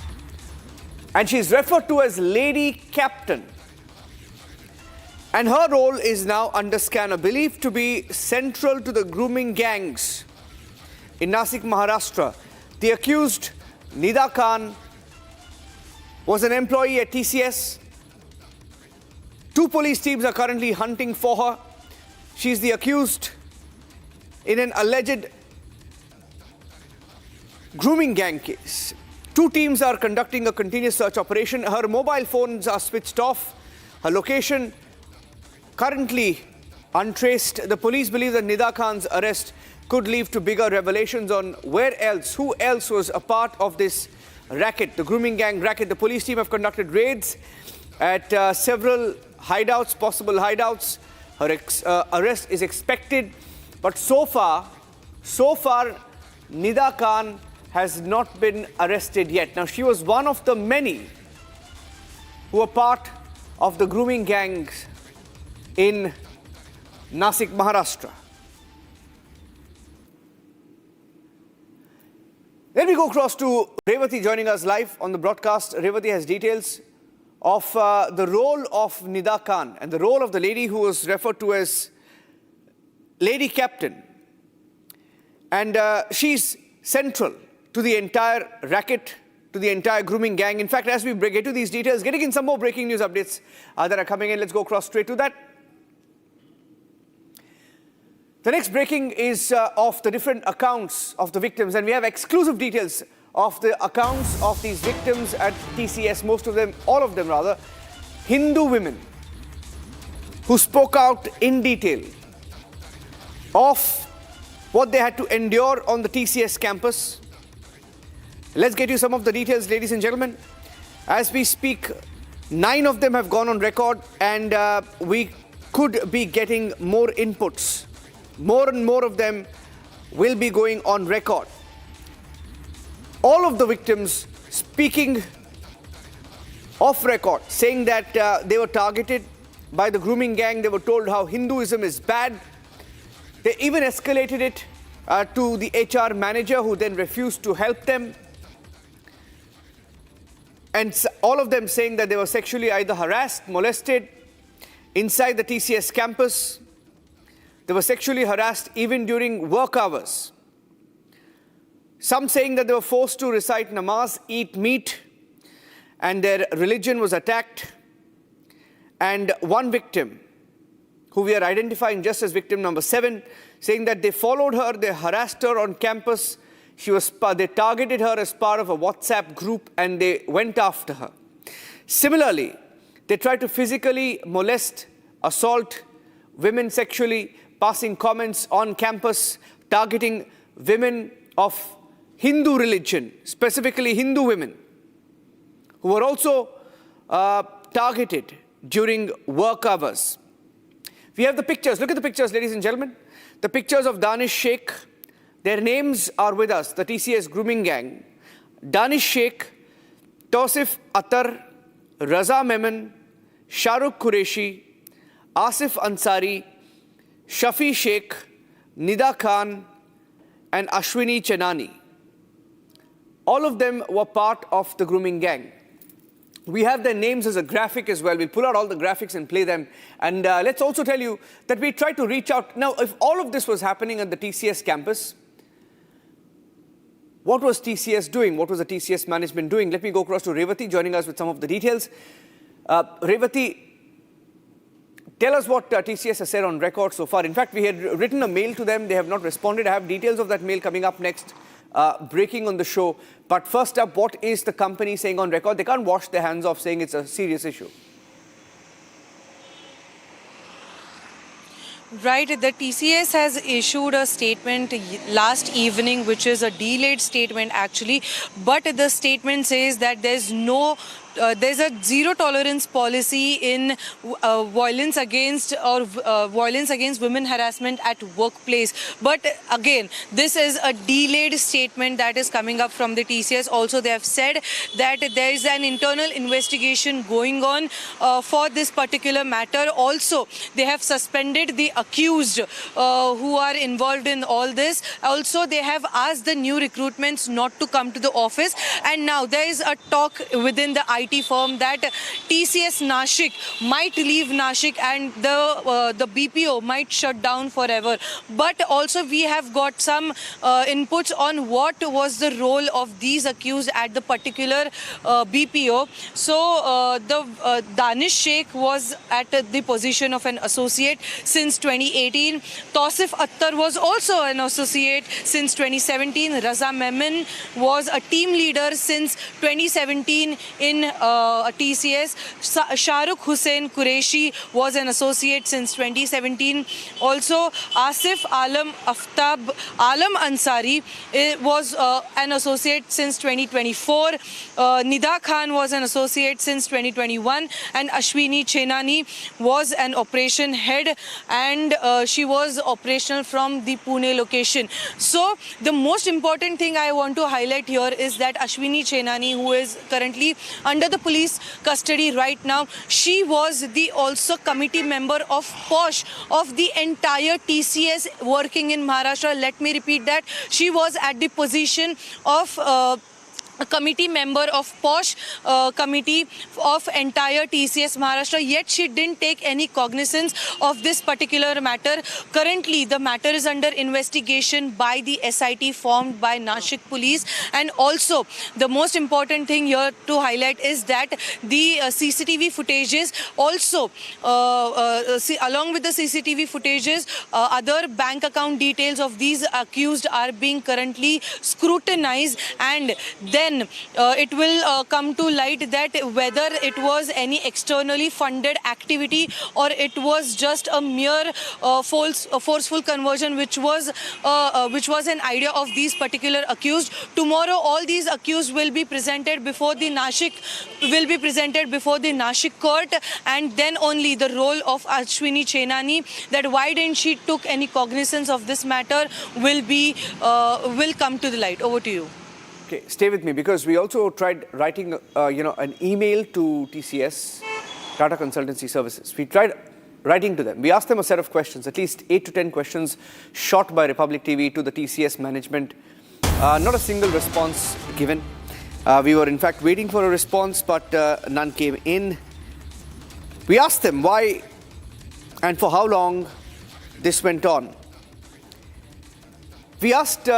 [SPEAKER 19] And she's referred to as Lady Captain. And her role is now under scanner, believed to be central to the grooming gangs in Nasik, Maharashtra. The accused, Nida Khan, was an employee at TCS. 2 police teams are currently hunting for her. She's the accused in an alleged grooming gang case. 2 teams are conducting a continuous search operation. Her mobile phones are switched off. Her location currently untraced. The police believe that Nida Khan's arrest could lead to bigger revelations on who else was a part of this racket, the grooming gang racket. The police team have conducted raids at several hideouts, possible hideouts. Her arrest is expected, but so far, Nida Khan has not been arrested yet. Now, she was one of the many who were part of the grooming gangs in Nasik, Maharashtra. Let me go across to Revati joining us live on the broadcast. Revati has details of the role of Nida Khan and the role of the lady who was referred to as Lady Captain. And she's central to the entire racket, to the entire grooming gang. In fact, as we get to these details, getting in some more breaking news updates that are coming in, let's go across straight to that. The next breaking is of the different accounts of the victims, and we have exclusive details of the accounts of these victims at TCS, most of them, all of them rather, Hindu women who spoke out in detail of what they had to endure on the TCS campus. Let's get you some of the details, ladies and gentlemen. As we speak, 9 of them have gone on record, and we could be getting more inputs. More and more of them will be going on record. All of the victims speaking off record, saying that they were targeted by the grooming gang. They were told how Hinduism is bad. They even escalated it to the HR manager, who then refused to help them. And all of them saying that they were sexually either harassed, molested inside the TCS campus. They were sexually harassed even during work hours. Some saying that they were forced to recite namaz, eat meat, and their religion was attacked. And one victim, who we are identifying just as victim number 7, saying that they followed her, they harassed her on campus. They targeted her as part of a WhatsApp group, and they went after her. Similarly, they tried to physically molest, assault women sexually, passing comments on campus, targeting women of Hindu religion, specifically Hindu women, who were also targeted during work hours. We have the pictures. Look at the pictures, ladies and gentlemen. The pictures of Danish Sheikh. Their names are with us, the TCS grooming gang. Danish Sheikh, Tausif Attar, Raza Memon, Shahrukh Qureshi, Asif Ansari, Shafi Sheikh, Nida Khan and Ashwini Chenani. All of them were part of the grooming gang. We have their names as a graphic as well. We'll pull out all the graphics and play them. And let's also tell you that we tried to reach out. Now, if all of this was happening at the TCS campus, what was TCS doing? What was the TCS management doing? Let me go across to Revati, joining us with some of the details. Revati, tell us what TCS has said on record so far. In fact, we had written a mail to them. They have not responded. I have details of that mail coming up next, breaking on the show. But first up, what is the company saying on record? They can't wash their hands off saying it's a serious issue.
[SPEAKER 12] Right, the TCS has issued a statement last evening, which is a delayed statement actually, but the statement says that there's a zero tolerance policy in violence against women harassment at workplace. But again, this is a delayed statement that is coming up from the TCS. Also, they have said that there is an internal investigation going on for this particular matter. Also, they have suspended the accused who are involved in all this. Also, they have asked the new recruitments not to come to the office. And now there is a talk within the IT firm that TCS Nashik might leave Nashik and the BPO might shut down forever. But also we have got some inputs on what was the role of these accused at the particular BPO. So the Danish Sheikh was at the position of an associate since 2018. Tausif Attar was also an associate since 2017. Raza Memon was a team leader since 2017 in TCS. Shahrukh Hussain Qureshi was an associate since 2017. Also, Asif Alam Aftab Alam Ansari was an associate since 2024. Nida Khan was an associate since 2021. And Ashwini Chenani was an operation head, and she was operational from the Pune location. So, the most important thing I want to highlight here is that Ashwini Chenani, who is currently under the police custody right now, she was the also committee member of POSH of the entire TCS working in Maharashtra. Let me repeat that. She was at the position of a committee member of POSH committee of entire TCS Maharashtra, yet she didn't take any cognizance of this particular matter. Currently, the matter is under investigation by the SIT formed by Nashik Police. And also, the most important thing here to highlight is that the CCTV footages also, along with the CCTV footages, other bank account details of these accused are being currently scrutinized, and then it will come to light that whether it was any externally funded activity or it was just a mere forceful conversion, which was an idea of these particular accused. Tomorrow, all these accused will be presented before the Nashik court, and then only the role of Ashwini Chenani, that why didn't she took any cognizance of this matter, will come to the light. Over to you.
[SPEAKER 19] Okay, stay with me, because we also tried writing, an email to TCS, Tata Consultancy Services. We tried writing to them. We asked them a set of questions, at least 8 to 10 questions shot by Republic TV to the TCS management. Not a single response given. We were in fact waiting for a response, but none came in. We asked them why and for how long this went on. We asked...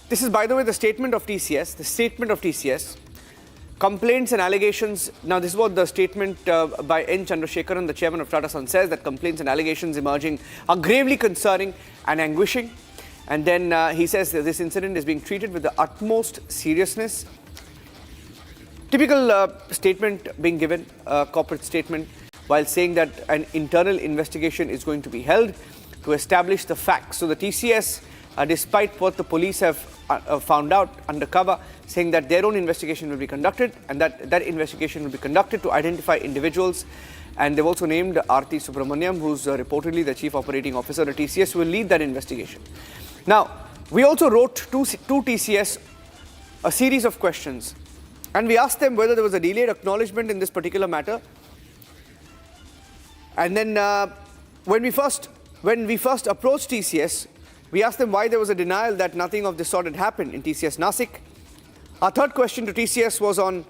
[SPEAKER 19] This is, by the way, the statement of TCS. The statement of TCS. Complaints and allegations. Now, this is what the statement by N. Chandrasekharan, the chairman of Tata Sons, says, that complaints and allegations emerging are gravely concerning and anguishing. And then he says that this incident is being treated with the utmost seriousness. Typical statement being given, corporate statement, while saying that an internal investigation is going to be held to establish the facts. So the TCS, despite what the police have found out undercover, saying that their own investigation will be conducted, and that investigation will be conducted to identify individuals. And they've also named Aarti Subramaniam, who's reportedly the chief operating officer at TCS, who will lead that investigation. Now, we also wrote to TCS a series of questions, and we asked them whether there was a delayed acknowledgement in this particular matter. And then when we first approached TCS, we asked them why there was a denial that nothing of this sort had happened in TCS Nasik. Our third question to TCS was on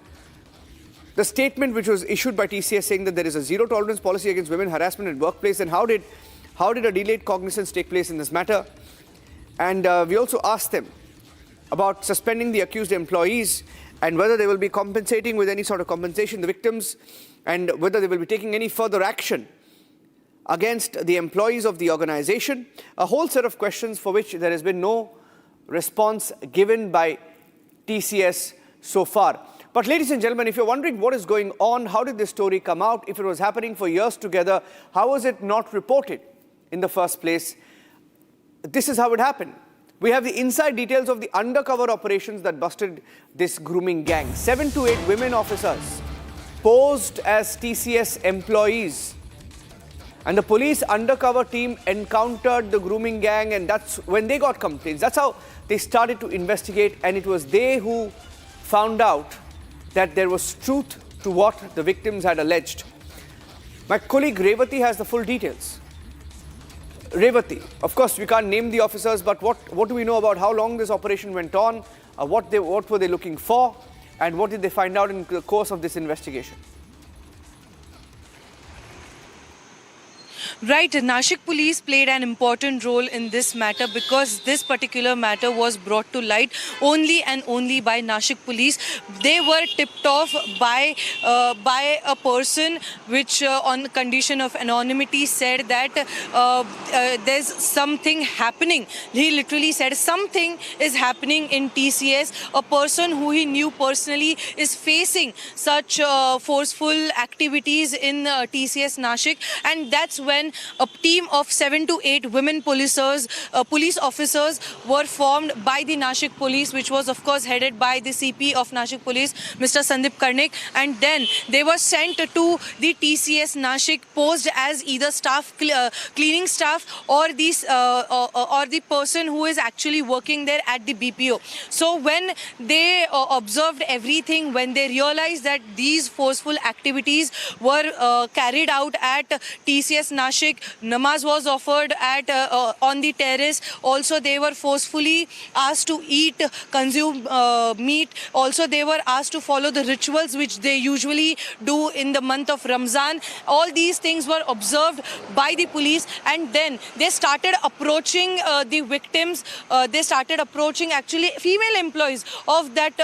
[SPEAKER 19] the statement which was issued by TCS saying that there is a zero-tolerance policy against women harassment in workplace, and how did a delayed cognizance take place in this matter? And we also asked them about suspending the accused employees and whether they will be compensating with any sort of compensation the victims, and whether they will be taking any further action against the employees of the organization. A whole set of questions for which there has been no response given by TCS so far. But ladies and gentlemen, if you're wondering what is going on, how did this story come out? If it was happening for years together, how was it not reported in the first place? This is how it happened. We have the inside details of the undercover operations that busted this grooming gang. 7 to 8 women officers posed as TCS employees. And the police undercover team encountered the grooming gang, and that's when they got complaints. That's how they started to investigate, and it was they who found out that there was truth to what the victims had alleged. My colleague Revati has the full details. Revati, of course we can't name the officers, but what do we know about how long this operation went on, what were they looking for, and what did they find out in the course of this investigation?
[SPEAKER 12] Right, Nashik police played an important role in this matter because this particular matter was brought to light only and only by Nashik police. They were tipped off by a person which on condition of anonymity said that there's something happening. He literally said something is happening in TCS. A person who he knew personally is facing such forceful activities in TCS Nashik, and that's when a team of 7 to 8 women police officers were formed by the Nashik police, which was of course headed by the CP of Nashik police, Mr. Sandeep Karnik, and then they were sent to the TCS Nashik, posed as either staff, cleaning staff, or the person who is actually working there at the BPO. So when they observed everything, when they realized that these forceful activities were carried out at TCS Nashik, namaz was offered at on the terrace. Also, they were forcefully asked to consume meat. Also, they were asked to follow the rituals which they usually do in the month of Ramzan. All these things were observed by the police, and then they started approaching the victims. They started approaching actually female employees of that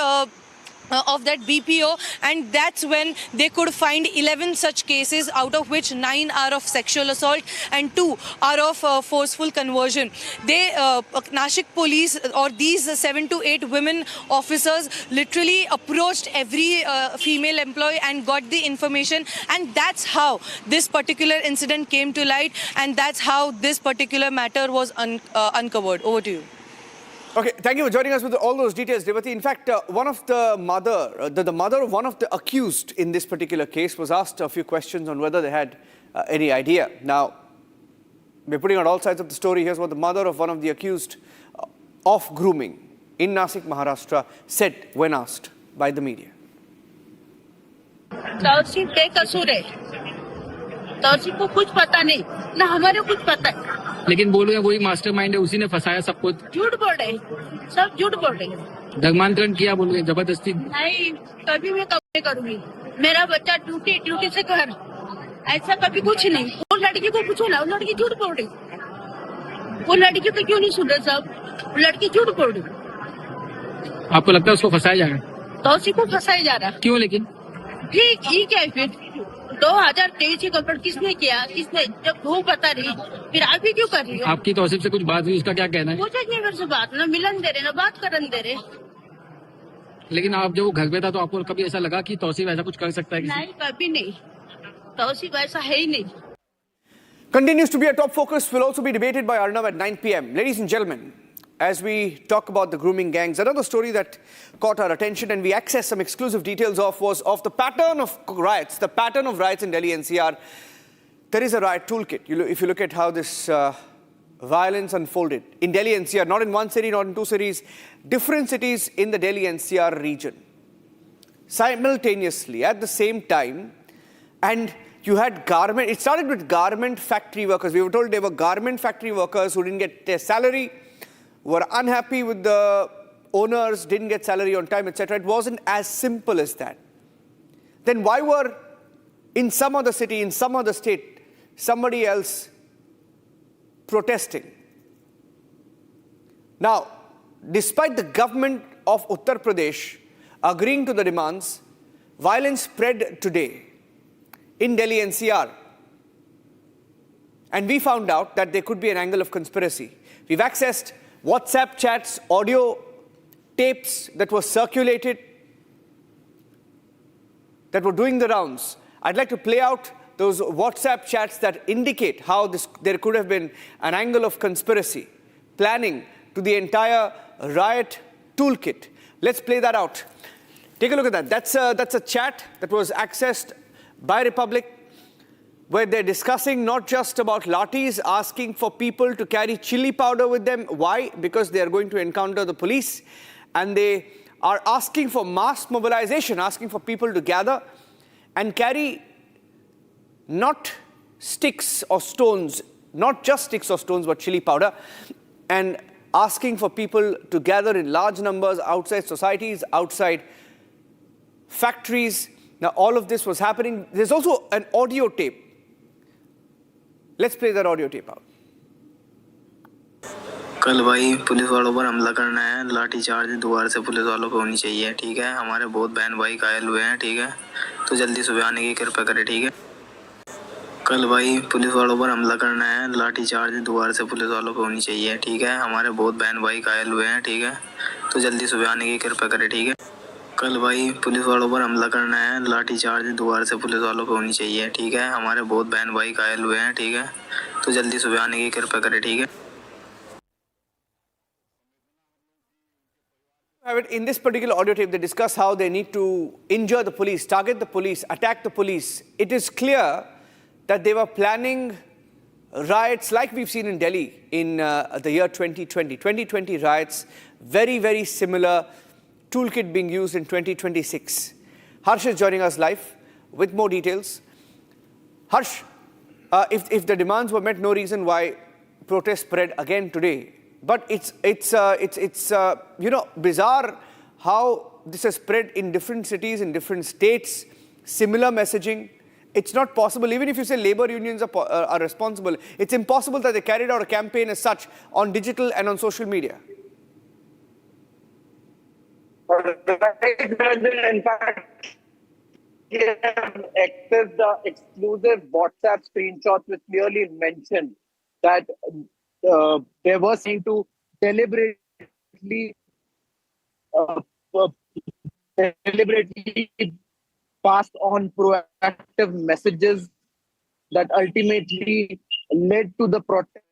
[SPEAKER 12] BPO, and that's when they could find 11 such cases, out of which 9 are of sexual assault and 2 are of forceful conversion. They, Nashik police, or these 7 to 8 women officers, literally approached every female employee and got the information, and that's how this particular incident came to light, and that's how this particular matter was uncovered. Over to you.
[SPEAKER 19] Okay, thank you for joining us with all those details, Revati. In fact, one of the mother of one of the accused in this particular case was asked a few questions on whether they had any idea. Now, we're putting out all sides of the story. Here's what the mother of one of the accused of grooming in Nasik, Maharashtra said when asked by the media.
[SPEAKER 2] Tausif बेकसूर है, तौसीफ को कुछ पता नहीं, ना हमारे कुछ पता है।
[SPEAKER 13] लेकिन बोल रहे वही मास्टरमाइंड है, उसी ने फंसाया सबको।
[SPEAKER 2] झूठ बोल रहे, सब झूठ बोल रहे।
[SPEAKER 13] धर्मांतरण किया बोल रहे, जबरदस्ती।
[SPEAKER 2] नहीं, कभी मैं कब नहीं करूंगी। मेरा बच्चा ड्यूटी से घर, ऐसा कभी कुछ नहीं। वो लड़की को पूछो ना, वो लड़की झूठ बोल रही। वो लड़की तो क्यों नहीं सुन रहे सब, वो लड़की झूठ बोल रही।
[SPEAKER 13] आपको लगता है उसको फंसाया जा रहा है?
[SPEAKER 2] तौसीफ को फंसाया जा रहा है।
[SPEAKER 13] क्यों? लेकिन
[SPEAKER 2] ठीक है, फिर 2023 से कंप्लीट किसने किया, किसने, जब वो पता नहीं, फिर आप भी क्यों कर रही हो?
[SPEAKER 13] आपकी तौसीफ से कुछ बात हुई, उसका क्या कहना है?
[SPEAKER 2] पूछेंगे मेरे से बात, ना मिलन दे रहे, ना बात करने दे रहे।
[SPEAKER 13] लेकिन आप जब वो घर पे था तो आपको कभी ऐसा लगा कि तौसीफ ऐसा कुछ कर सकता है?
[SPEAKER 2] नहीं, कभी नहीं, तौसीफ ऐसा है ही नहीं।
[SPEAKER 19] Continues to be a top focus, will also be debated by Arnav at 9 p.m. Ladies and gentlemen, as we talk about the grooming gangs, another story that caught our attention and we accessed some exclusive details of was of the pattern of riots, in Delhi NCR. There is a riot toolkit. If you look at how this violence unfolded in Delhi NCR, not in one city, not in two cities, different cities in the Delhi NCR region. Simultaneously, at the same time, and You had garment, it started with garment factory workers. We were told they were garment factory workers who didn't get their salary, were unhappy with the owners, didn't get salary on time, etc. It wasn't as simple as that. Then why were in some other city, in some other state, somebody else protesting? Now, despite the government of Uttar Pradesh agreeing to the demands, violence spread today in Delhi NCR. And we found out that there could be an angle of conspiracy. We've accessed WhatsApp chats, audio tapes that were circulated, that were doing the rounds. I'd like to play out those WhatsApp chats that indicate how there could have been an angle of conspiracy, planning to the entire riot toolkit. Let's play that out. Take a look at that. That's a chat that was accessed by Republic, where they're discussing not just about lathis, asking for people to carry chili powder with them. Why? Because they are going to encounter the police. And they are asking for mass mobilization, asking for people to gather and carry not sticks or stones, not just sticks or stones, but chili powder, and asking for people to gather in large numbers outside societies, outside factories. Now, all of this was happening. There's also an audio tape. Let's play that audio tape out.
[SPEAKER 11] कल भाई police वालों पर हमला करना है, लाठी charge दोबारा से पुलिस वालों को होनी चाहिए, ठीक है। हमारे बहुत बहन भाई घायल हुए हैं, ठीक है, तो जल्दी सुबह आने की कृपा करें, ठीक है। कल भाई पुलिस वालों पर हमला करना है, लाठी चार्ज दोबारा से पुलिस वालों को होनी चाहिए, ठीक है। हमारे बहुत बहन भाई घायल हुए हैं, ठीक है, तो जल्दी सुबह आने की कृपा करें, ठीक है। कल भाई पुलिस वालों पर हमला करना है, लाठी चार्ज दोबारा से पुलिस वालों को होनी चाहिए, ठीक है। हमारे बहुत बहन भाई घायल हुए हैं, ठीक है, तो जल्दी सुबह आने की कृपा करें, ठीक है।
[SPEAKER 19] In this particular audio tape, they discuss how they need to injure the police, target the police, attack the police. It is clear that they were planning riots like we've seen in Delhi in the year 2020. 2020 riots, very, very similar toolkit being used in 2026. Harsh is joining us live with more details. Harsh, if the demands were met, no reason why protests spread again today. But it's bizarre how this has spread in different cities, in different states, similar messaging. It's not possible, even if you say labor unions are responsible, it's impossible that they carried out a campaign as such on digital and on social media.
[SPEAKER 14] In fact, we have accessed the exclusive WhatsApp screenshots which clearly mention that they were seen to deliberately passed on proactive messages that ultimately led to the protest.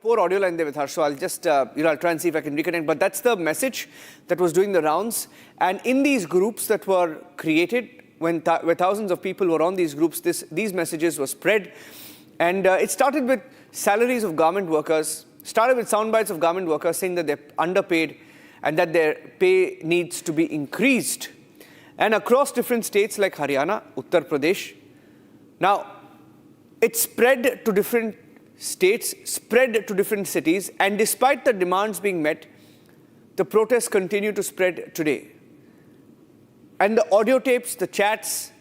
[SPEAKER 19] Poor audio line there with Harsh, so I'll just, I'll try and see if I can reconnect. But that's the message that was doing the rounds. And in these groups that were created, where thousands of people were on these groups, these messages were spread. And it started with salaries of garment workers, started with sound bites of garment workers saying that they're underpaid and that their pay needs to be increased. And across different states like Haryana, Uttar Pradesh. Now, it spread to different states, spread to different cities, and despite the demands being met, the protests continue to spread today. And the audio tapes, the chats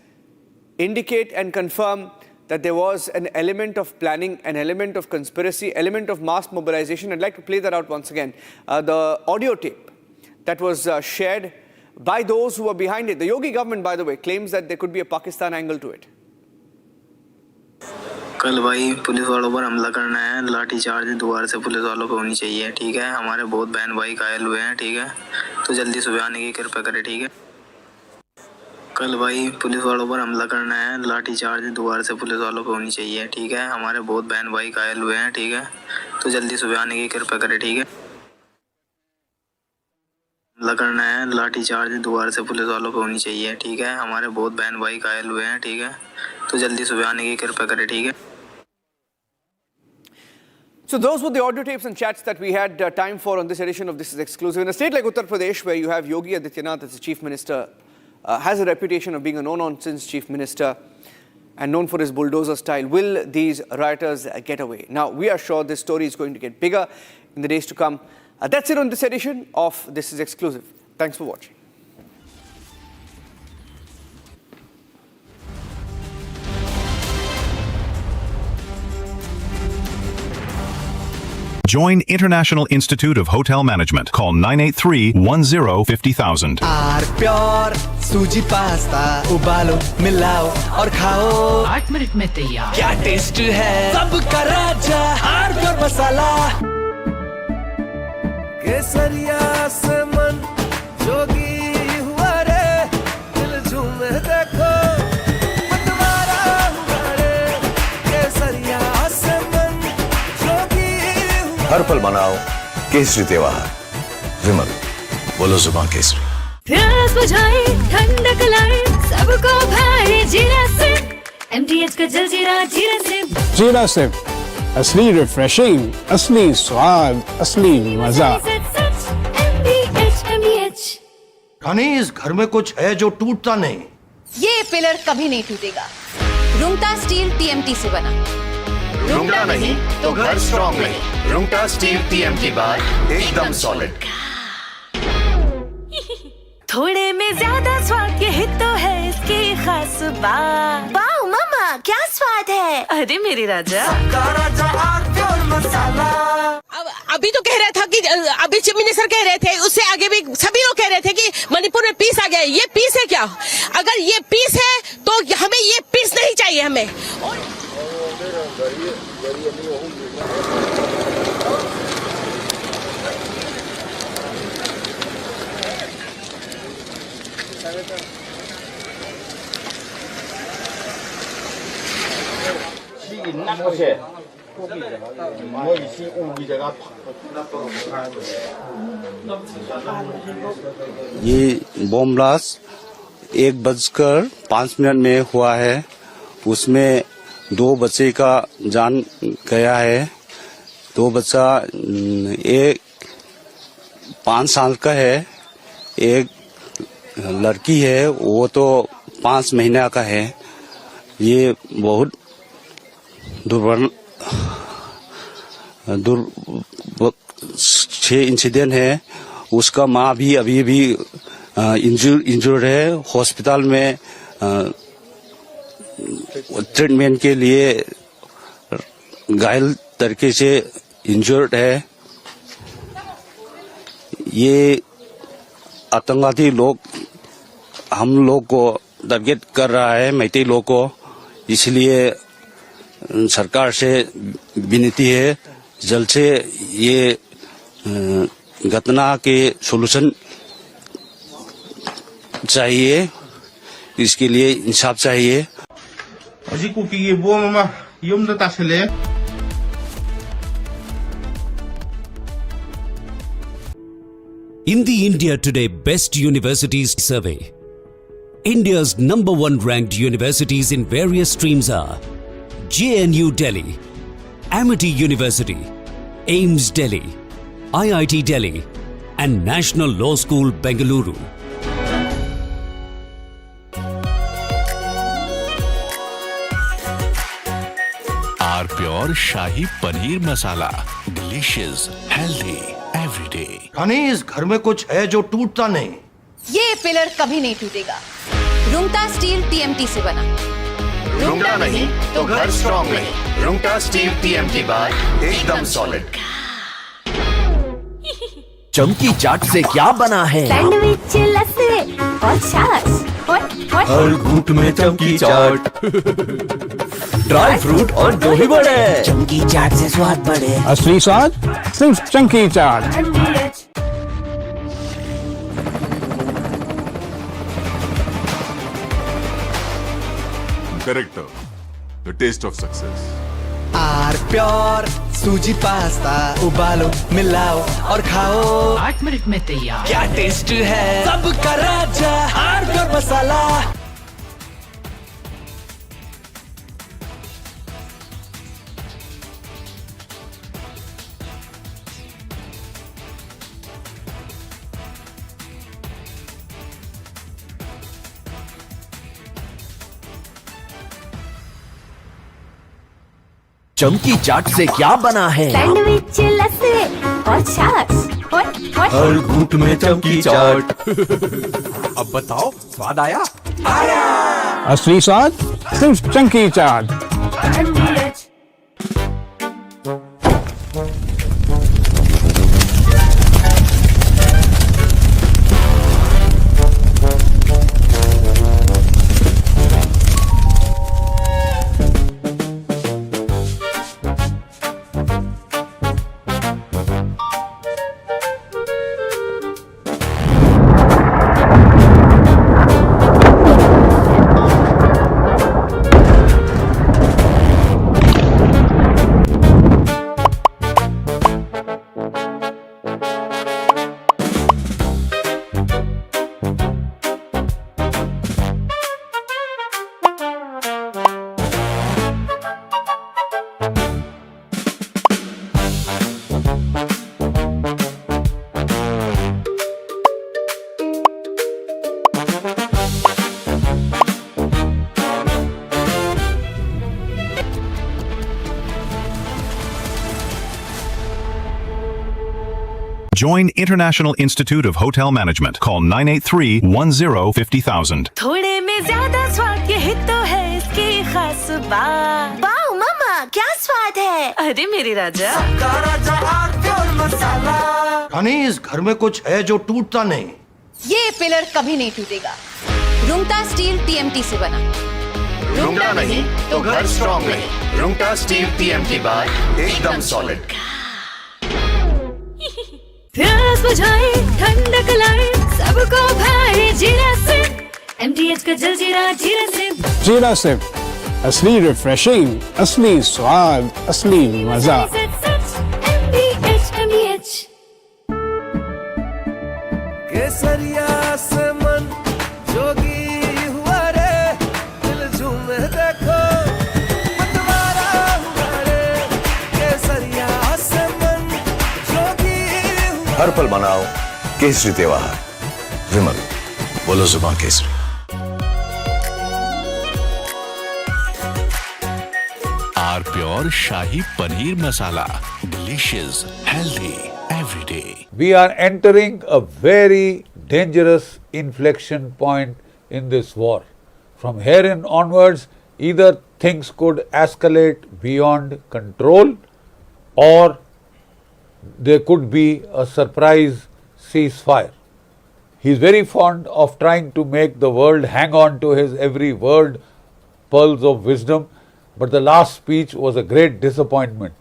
[SPEAKER 19] indicate and confirm that there was an element of planning, an element of conspiracy, element of mass mobilization. I'd like to play that out once again. The audio tape that was shared by those who were behind it. The Yogi government, by the way, claims that there could be a Pakistan angle to it.
[SPEAKER 11] कल भाई police वालों पर हमला करना है, लाठी charge दोबारा से पुलिस वालों को होनी चाहिए, ठीक है। हमारे बहुत बहन भाई घायल हुए हैं, ठीक है, तो जल्दी सुबह आने की कृपा करें, ठीक है। कल भाई पुलिस वालों पर हमला करना है, लाठी चार्ज दोबारा से पुलिस वालों को होनी चाहिए, ठीक है। हमारे बहुत बहन भाई घायल हुए हैं, ठीक है, तो जल्दी सुबह आने की कृपा करें, ठीक है। हमला करना है, लाठी चार्ज दोबारा से पुलिस वालों को होनी चाहिए, ठीक है। हमारे बहुत बहन भाई घायल हुए हैं, ठीक है, तो जल्दी सुबह आने की कृपा करें, ठीक है।
[SPEAKER 19] So those were the audio tapes and chats that we had time for on this edition of This Is Exclusive. In a state like Uttar Pradesh, where you have Yogi Adityanath as the Chief Minister has a reputation of being a no-nonsense chief minister and known for his bulldozer style. Will these rioters get away? Now, we are sure this story is going to get bigger in the days to come. That's it on this edition of This is Exclusive. Thanks for watching.
[SPEAKER 17] Join International Institute of Hotel Management. Call 983-10-50,000.
[SPEAKER 8] R pure सूजी pasta उबालो मिलाओ और खाओ
[SPEAKER 18] 8 minute में तैयार।
[SPEAKER 8] क्या test है सबका राजा आर प्योर मसाला। केसरिया से मन जोगी हुआ रे दिल झूमे देखो मतवारा हुआ रे केसरिया से मन जोगी
[SPEAKER 9] हर पल मनाओ केसरी त्योहार विमल बोलो जुबान केसरी।
[SPEAKER 6] प्यास बुझाए ठंडक लाए सबको भाए जीरा से MTH का जलजीरा जीरा से।
[SPEAKER 7] जीरा सिप असली रिफ्रेशिंग, असली स्वाद, असली मजा।
[SPEAKER 6] MTH
[SPEAKER 5] रानी इस घर में कुछ है जो टूटता नहीं।
[SPEAKER 24] ये पिलर कभी नहीं टूटेगा। रुंगटा स्टील TMT से बना।
[SPEAKER 9] रुंगटा नहीं तो घर स्ट्रॉन्ग नहीं। रुंगटा स्टील TMT बार एकदम सॉलिड।
[SPEAKER 6] थोड़े में ज्यादा स्वाद यही तो है इसकी खास बात। वाओ मामा क्या स्वाद है। अरे मेरे राजा
[SPEAKER 2] अभी तो कह रहा था कि अभी चीफ मिनिस्टर कह रहे थे, उससे आगे भी सभी लोग कह रहे थे कि मणिपुर में पीस आ गया। ये पीस है क्या? अगर ये पीस है तो हमें ये पीस नहीं चाहिए हमें।
[SPEAKER 20] ये बॉम्ब ब्लास्ट 1:05 में हुआ है। उसमें 2 बच्चे का जान गया है। 2 बच्चा एक 5 साल का है, एक लड़की है वो तो 5 महीना का है। ये बहुत छह इंसिडेंट है। उसका माँ भी अभी भी इंजर्ड है, हॉस्पिटल में ट्रीटमेंट के लिए घायल तरीके से इंजर्ड है। ये आतंकवादी लोग हम लोग को टारगेट कर रहा है, मैती लोग को। इसलिए सरकार से विनती है जल्द से ये घटना के सॉल्यूशन चाहिए, इसके लिए इंसाफ चाहिए।
[SPEAKER 1] In the India Today Best Universities Survey, India's #1 ranked universities in various streams are JNU Delhi, Amity University, AIMS Delhi, IIT Delhi and National Law School Bengaluru.
[SPEAKER 10] R-Pure shahi paneer masala, delicious, healthy, everyday.
[SPEAKER 5] रानी इस घर में कुछ है जो टूटता नहीं।
[SPEAKER 24] ये pillar कभी नहीं टूटेगा। रुंगटा स्टील TMT से बना।
[SPEAKER 9] रुंगटा नहीं तो घर स्ट्रॉन्ग नहीं। रुंगटा स्टील TMT बार एकदम सॉलिड।
[SPEAKER 5] चमकी चाट से क्या बना है?
[SPEAKER 6] सैंडविच लस्सी और छाछ
[SPEAKER 5] हर घूंट में चमकी चाट। ड्राई फ्रूट और दही बड़े।
[SPEAKER 18] चमकी चाट से स्वाद बढ़े।
[SPEAKER 7] असली स्वाद सिर्फ चमकी चाट।
[SPEAKER 21] Character, the taste of success.
[SPEAKER 8] R pure सूजी पास्ता उबालो मिलाओ और खाओ
[SPEAKER 18] 8 मिनट में तैयार।
[SPEAKER 8] क्या टेस्ट है सबका राजा आर प्योर मसाला।
[SPEAKER 5] चमकी चाट से क्या बना है?
[SPEAKER 6] सैंडविच लस्सी और छाछ
[SPEAKER 5] हर घूंट में चमकी चाट। अब बताओ स्वाद आया?
[SPEAKER 7] असली स्वाद सिर्फ चंकी चाट।
[SPEAKER 17] Join International Institute of Hotel Management. Call 983-10-50,000.
[SPEAKER 6] थोड़े में ज्यादा स्वाद यही तो है इसकी खास बात। वाओ मम्मा क्या स्वाद है? अरे मेरे राजा
[SPEAKER 5] अनीस घर में कुछ है जो टूटता नहीं।
[SPEAKER 4] ये पिलर कभी नहीं टूटेगा। रुंगटा स्टील TMT से बना।
[SPEAKER 9] रुंगटा नहीं तो घर स्ट्रॉन्ग नहीं। रुंगटा स्टील TMT बार एकदम सॉलिड।
[SPEAKER 6] प्यास बुझाए ठंडक लाए सबको भाए जीरा से MTH का जलजीरा जीरा से।
[SPEAKER 7] जीरा सिप असली रिफ्रेशिंग, असली स्वाद, असली मजा।
[SPEAKER 6] MTH
[SPEAKER 8] केसरिया से मन जोगी हुआ रे, दिल झूमे देखो मतवारा हुआ रे। केसरिया से मन जोगी हुआ।
[SPEAKER 9] हर पल मनाओ केसरी त्योहार। विमल बोलो जुबान केसरी।
[SPEAKER 10] आर प्योर शाही paneer masala, delicious, healthy everyday.
[SPEAKER 3] We are entering a very dangerous inflection point in this war. From here in onwards, either things could escalate beyond control or there could be a surprise ceasefire. He is very fond of trying to make the world hang on to his every word, pearls of wisdom, but the last speech was a great disappointment.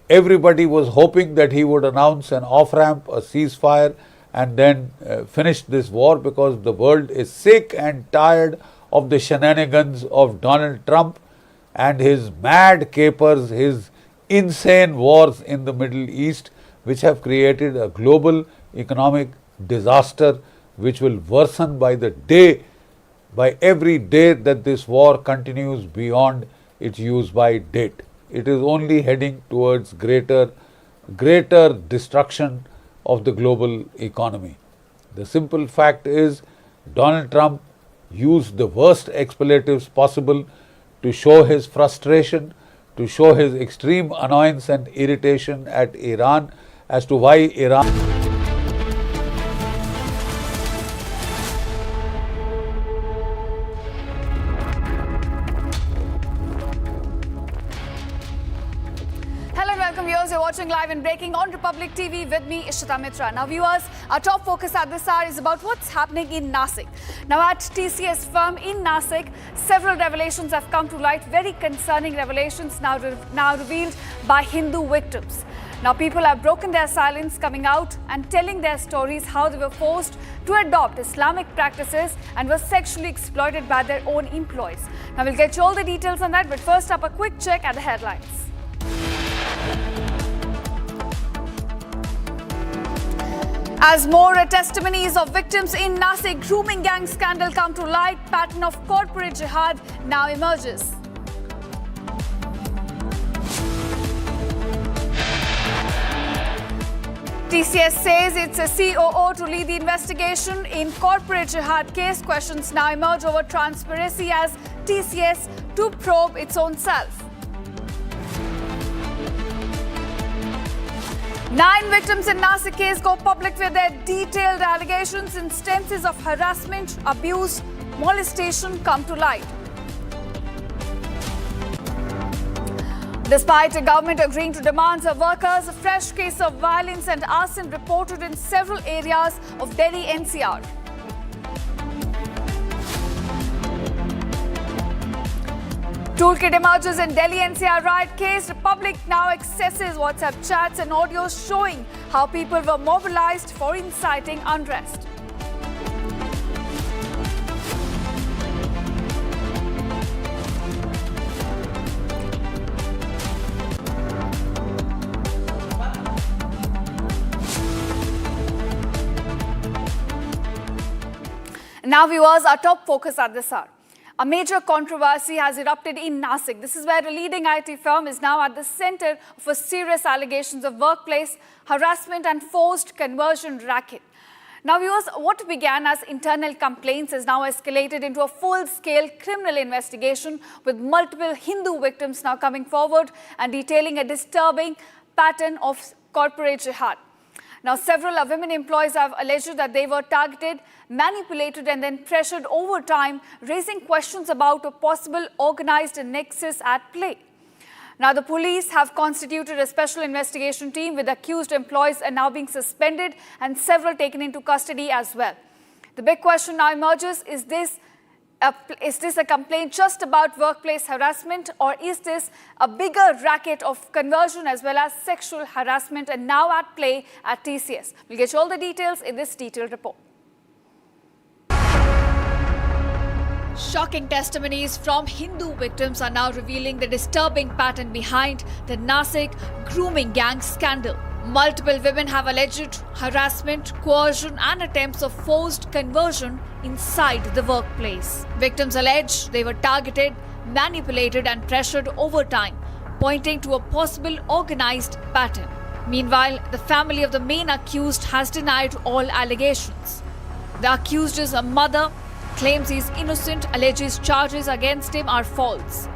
[SPEAKER 3] Everybody was hoping that he would announce an off-ramp, a ceasefire, and then finish this war, because the world is sick and tired of the shenanigans of Donald Trump and his mad capers, his insane wars in the Middle East, which have created a global economic disaster which will worsen by the day, by every day that this war continues beyond its use-by date. It is only heading towards greater destruction of the global economy. The simple fact is, Donald Trump used the worst expletives possible to show his frustration, to show his extreme annoyance and irritation at Iran as to why Iran...
[SPEAKER 16] You're watching live and breaking on Republic TV with me, Ishita Mitra. Now, viewers, our top focus at this hour is about what's happening in Nasik. Now, at TCS firm in Nasik, several revelations have come to light, very concerning revelations now revealed by Hindu victims. Now, people have broken their silence, coming out and telling their stories how they were forced to adopt Islamic practices and were sexually exploited by their own employees. Now, we'll get you all the details on that, but first up, a quick check at the headlines. As more testimonies of victims in Nasik grooming gang scandal come to light, pattern of corporate jihad now emerges. TCS says it's a COO to lead the investigation in corporate jihad case. Questions now emerge over transparency as TCS to probe its own self. 9 victims in Nasik case go public with their detailed allegations. Instances of harassment, abuse, molestation come to light. Despite the government agreeing to demands of workers, a fresh case of violence and arson reported in several areas of Delhi NCR. Toolkit emerges in Delhi NCR riot case. The public now accesses WhatsApp chats and audios showing how people were mobilized for inciting unrest. Now viewers, our top focus at this hour. A major controversy has erupted in Nasik. This is where a leading IT firm is now at the center of a serious allegations of workplace harassment and forced conversion racket. Now viewers, what began as internal complaints has now escalated into a full-scale criminal investigation with multiple Hindu victims now coming forward and detailing a disturbing pattern of corporate jihad. Now, several women employees have alleged that they were targeted, manipulated and then pressured over time, raising questions about a possible organized nexus at play. Now, the police have constituted a special investigation team with accused employees are now being suspended and several taken into custody as well. The big question now emerges, is this a complaint just about workplace harassment, or is this a bigger racket of conversion as well as sexual harassment and now at play at TCS? We'll get you all the details in this detailed report. Shocking testimonies from Hindu victims are now revealing the disturbing pattern behind the Nasik grooming gang scandal. Multiple women have alleged harassment, coercion and attempts of forced conversion inside the workplace. Victims allege they were targeted, manipulated and pressured over time, pointing to a possible organized pattern. Meanwhile, the family of the main accused has denied all allegations. The accused is a mother, claims he is innocent, alleges charges against him are false.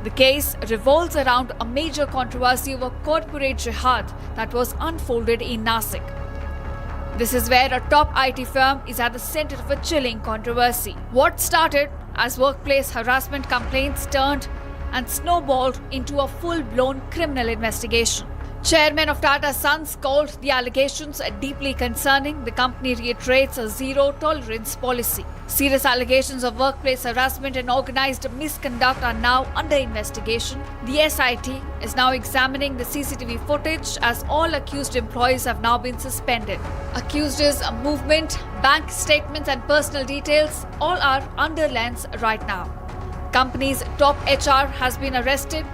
[SPEAKER 16] The case revolves around a major controversy over corporate jihad that was unfolded in Nasik. This is where a top IT firm is at the center of a chilling controversy. What started as workplace harassment complaints turned and snowballed into a full-blown criminal investigation. Chairman of Tata Sons called the allegations deeply concerning. The company reiterates a zero-tolerance policy. Serious allegations of workplace harassment and organized misconduct are now under investigation. The SIT is now examining the CCTV footage as all accused employees have now been suspended. Accused' movement, bank statements and personal details all are under lens right now. Company's top HR has been arrested.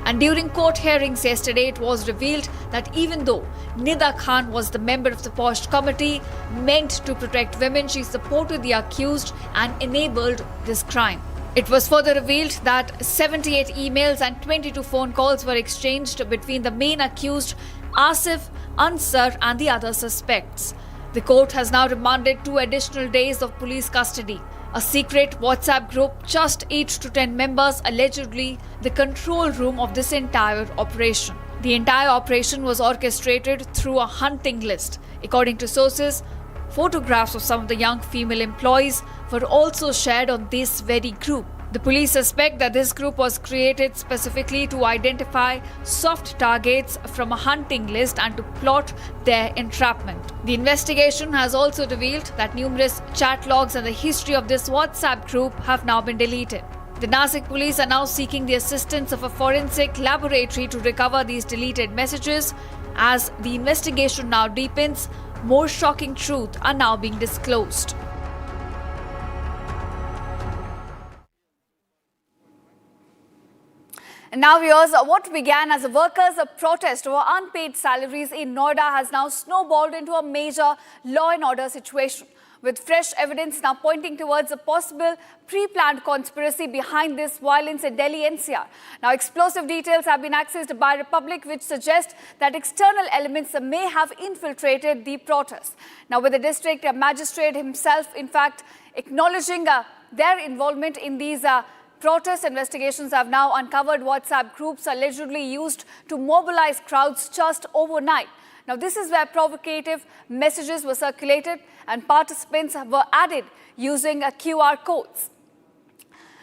[SPEAKER 16] And during court hearings yesterday, it was revealed that even though Nida Khan was the member of the posh committee meant to protect women, she supported the accused and enabled this crime. It was further revealed that 78 emails and 22 phone calls were exchanged between the main accused, Asif, Ansar and the other suspects. The court has now remanded 2 additional days of police custody. A secret WhatsApp group, just 8 to 10 members, allegedly the control room of this entire operation. The entire operation was orchestrated through a hunting list. According to sources, photographs of some of the young female employees were also shared on this very group. The police suspect that this group was created specifically to identify soft targets from a hunting list and to plot their entrapment. The investigation has also revealed that numerous chat logs and the history of this WhatsApp group have now been deleted. The Nasik police are now seeking the assistance of a forensic laboratory to recover these deleted messages. As the investigation now deepens, more shocking truths are now being disclosed. And now viewers, what began as a workers' protest over unpaid salaries in Noida has now snowballed into a major law and order situation, with fresh evidence now pointing towards a possible pre-planned conspiracy behind this violence in Delhi NCR. Now, explosive details have been accessed by Republic, which suggest that external elements may have infiltrated the protests. Now, with the district magistrate himself, in fact, acknowledging their involvement in these protest, investigations have now uncovered WhatsApp groups allegedly used to mobilize crowds just overnight. Now, this is where provocative messages were circulated and participants were added using QR codes.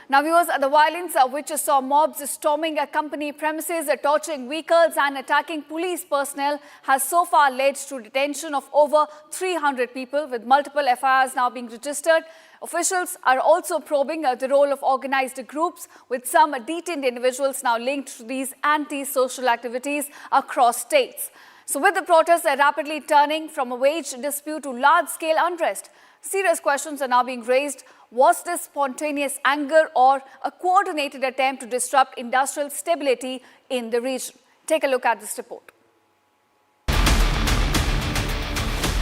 [SPEAKER 16] Now, viewers, the violence which saw mobs storming company premises, torching vehicles and attacking police personnel has so far led to detention of over 300 people, with multiple FIRs now being registered. Officials are also probing the role of organized groups, with some detained individuals now linked to these anti-social activities across states. So with the protests rapidly turning from a wage dispute to large-scale unrest, serious questions are now being raised. Was this spontaneous anger or a coordinated attempt to disrupt industrial stability in the region? Take a look at this report.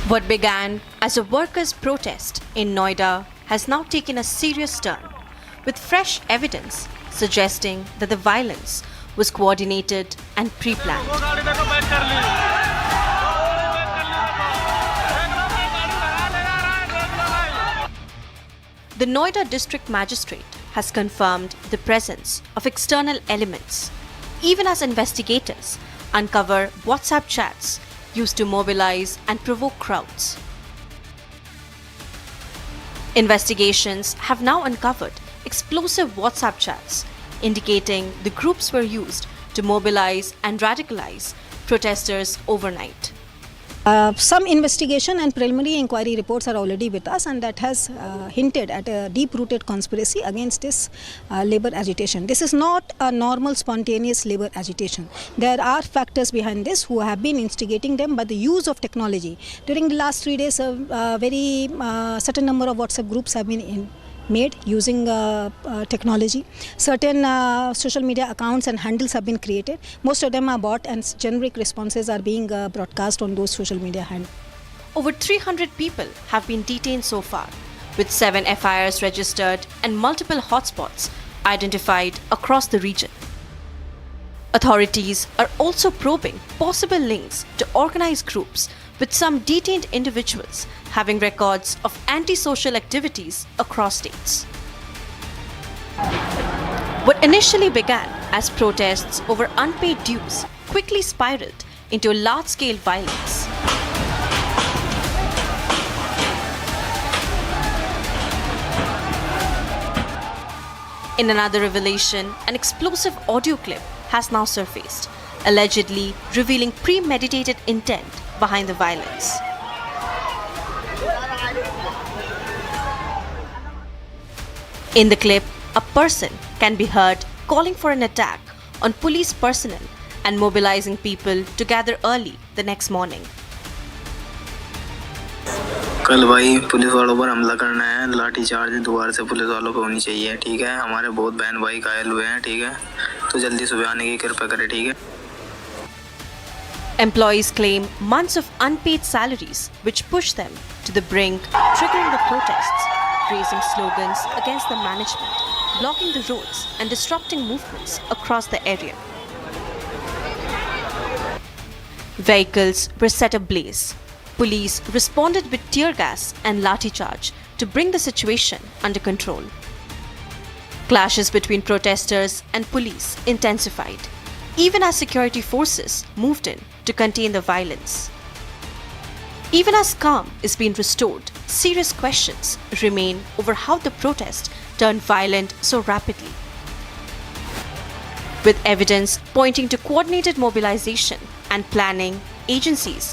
[SPEAKER 12] What began as a workers' protest in Noida has now taken a serious turn, with fresh evidence suggesting that the violence was coordinated and pre-planned. The Noida District Magistrate has confirmed the presence of external elements, even as investigators uncover WhatsApp chats used to mobilize and provoke crowds. Investigations have now uncovered explosive WhatsApp chats indicating the groups were used to mobilize and radicalize protesters overnight.
[SPEAKER 15] Some investigation and preliminary inquiry reports are already with us, and that has hinted at a deep-rooted conspiracy against this labor agitation. This is not a normal spontaneous labor agitation. There are factors behind this who have been instigating them, but the use of technology. During the last 3 days, a very certain number of WhatsApp groups have been made using technology. Certain social media accounts and handles have been created. Most of them are bought, and generic responses are being broadcast on those social media handles.
[SPEAKER 12] Over 300 people have been detained so far, with 7 FIRs registered and multiple hotspots identified across the region. Authorities are also probing possible links to organized groups, with some detained individuals having records of antisocial activities across states. What initially began as protests over unpaid dues quickly spiraled into large-scale violence. In another revelation, an explosive audio clip has now surfaced, allegedly revealing premeditated intent behind the violence. In the clip, a person can be heard calling for an attack on police personnel and mobilizing people to gather early the next morning.
[SPEAKER 11] कल भाई police वालों पर हमला करना है, लाठी charge दोबारा से पुलिस वालों पे होनी चाहिए, ठीक है? हमारे बहुत बहन भाई घायल हुए हैं, ठीक है? तो जल्दी सुबह आने की कृपा करें, ठीक है?
[SPEAKER 12] Employees claim months of unpaid salaries, which push them to the brink, triggering the protests, raising slogans against the management, blocking the roads and disrupting movements across the area. Vehicles were set ablaze. Police responded with tear gas and lathi charge to bring the situation under control. Clashes between protesters and police intensified, even as security forces moved in to contain the violence. Even as calm is being restored, serious questions remain over how the protest turned violent so rapidly. With evidence pointing to coordinated mobilization and planning, agencies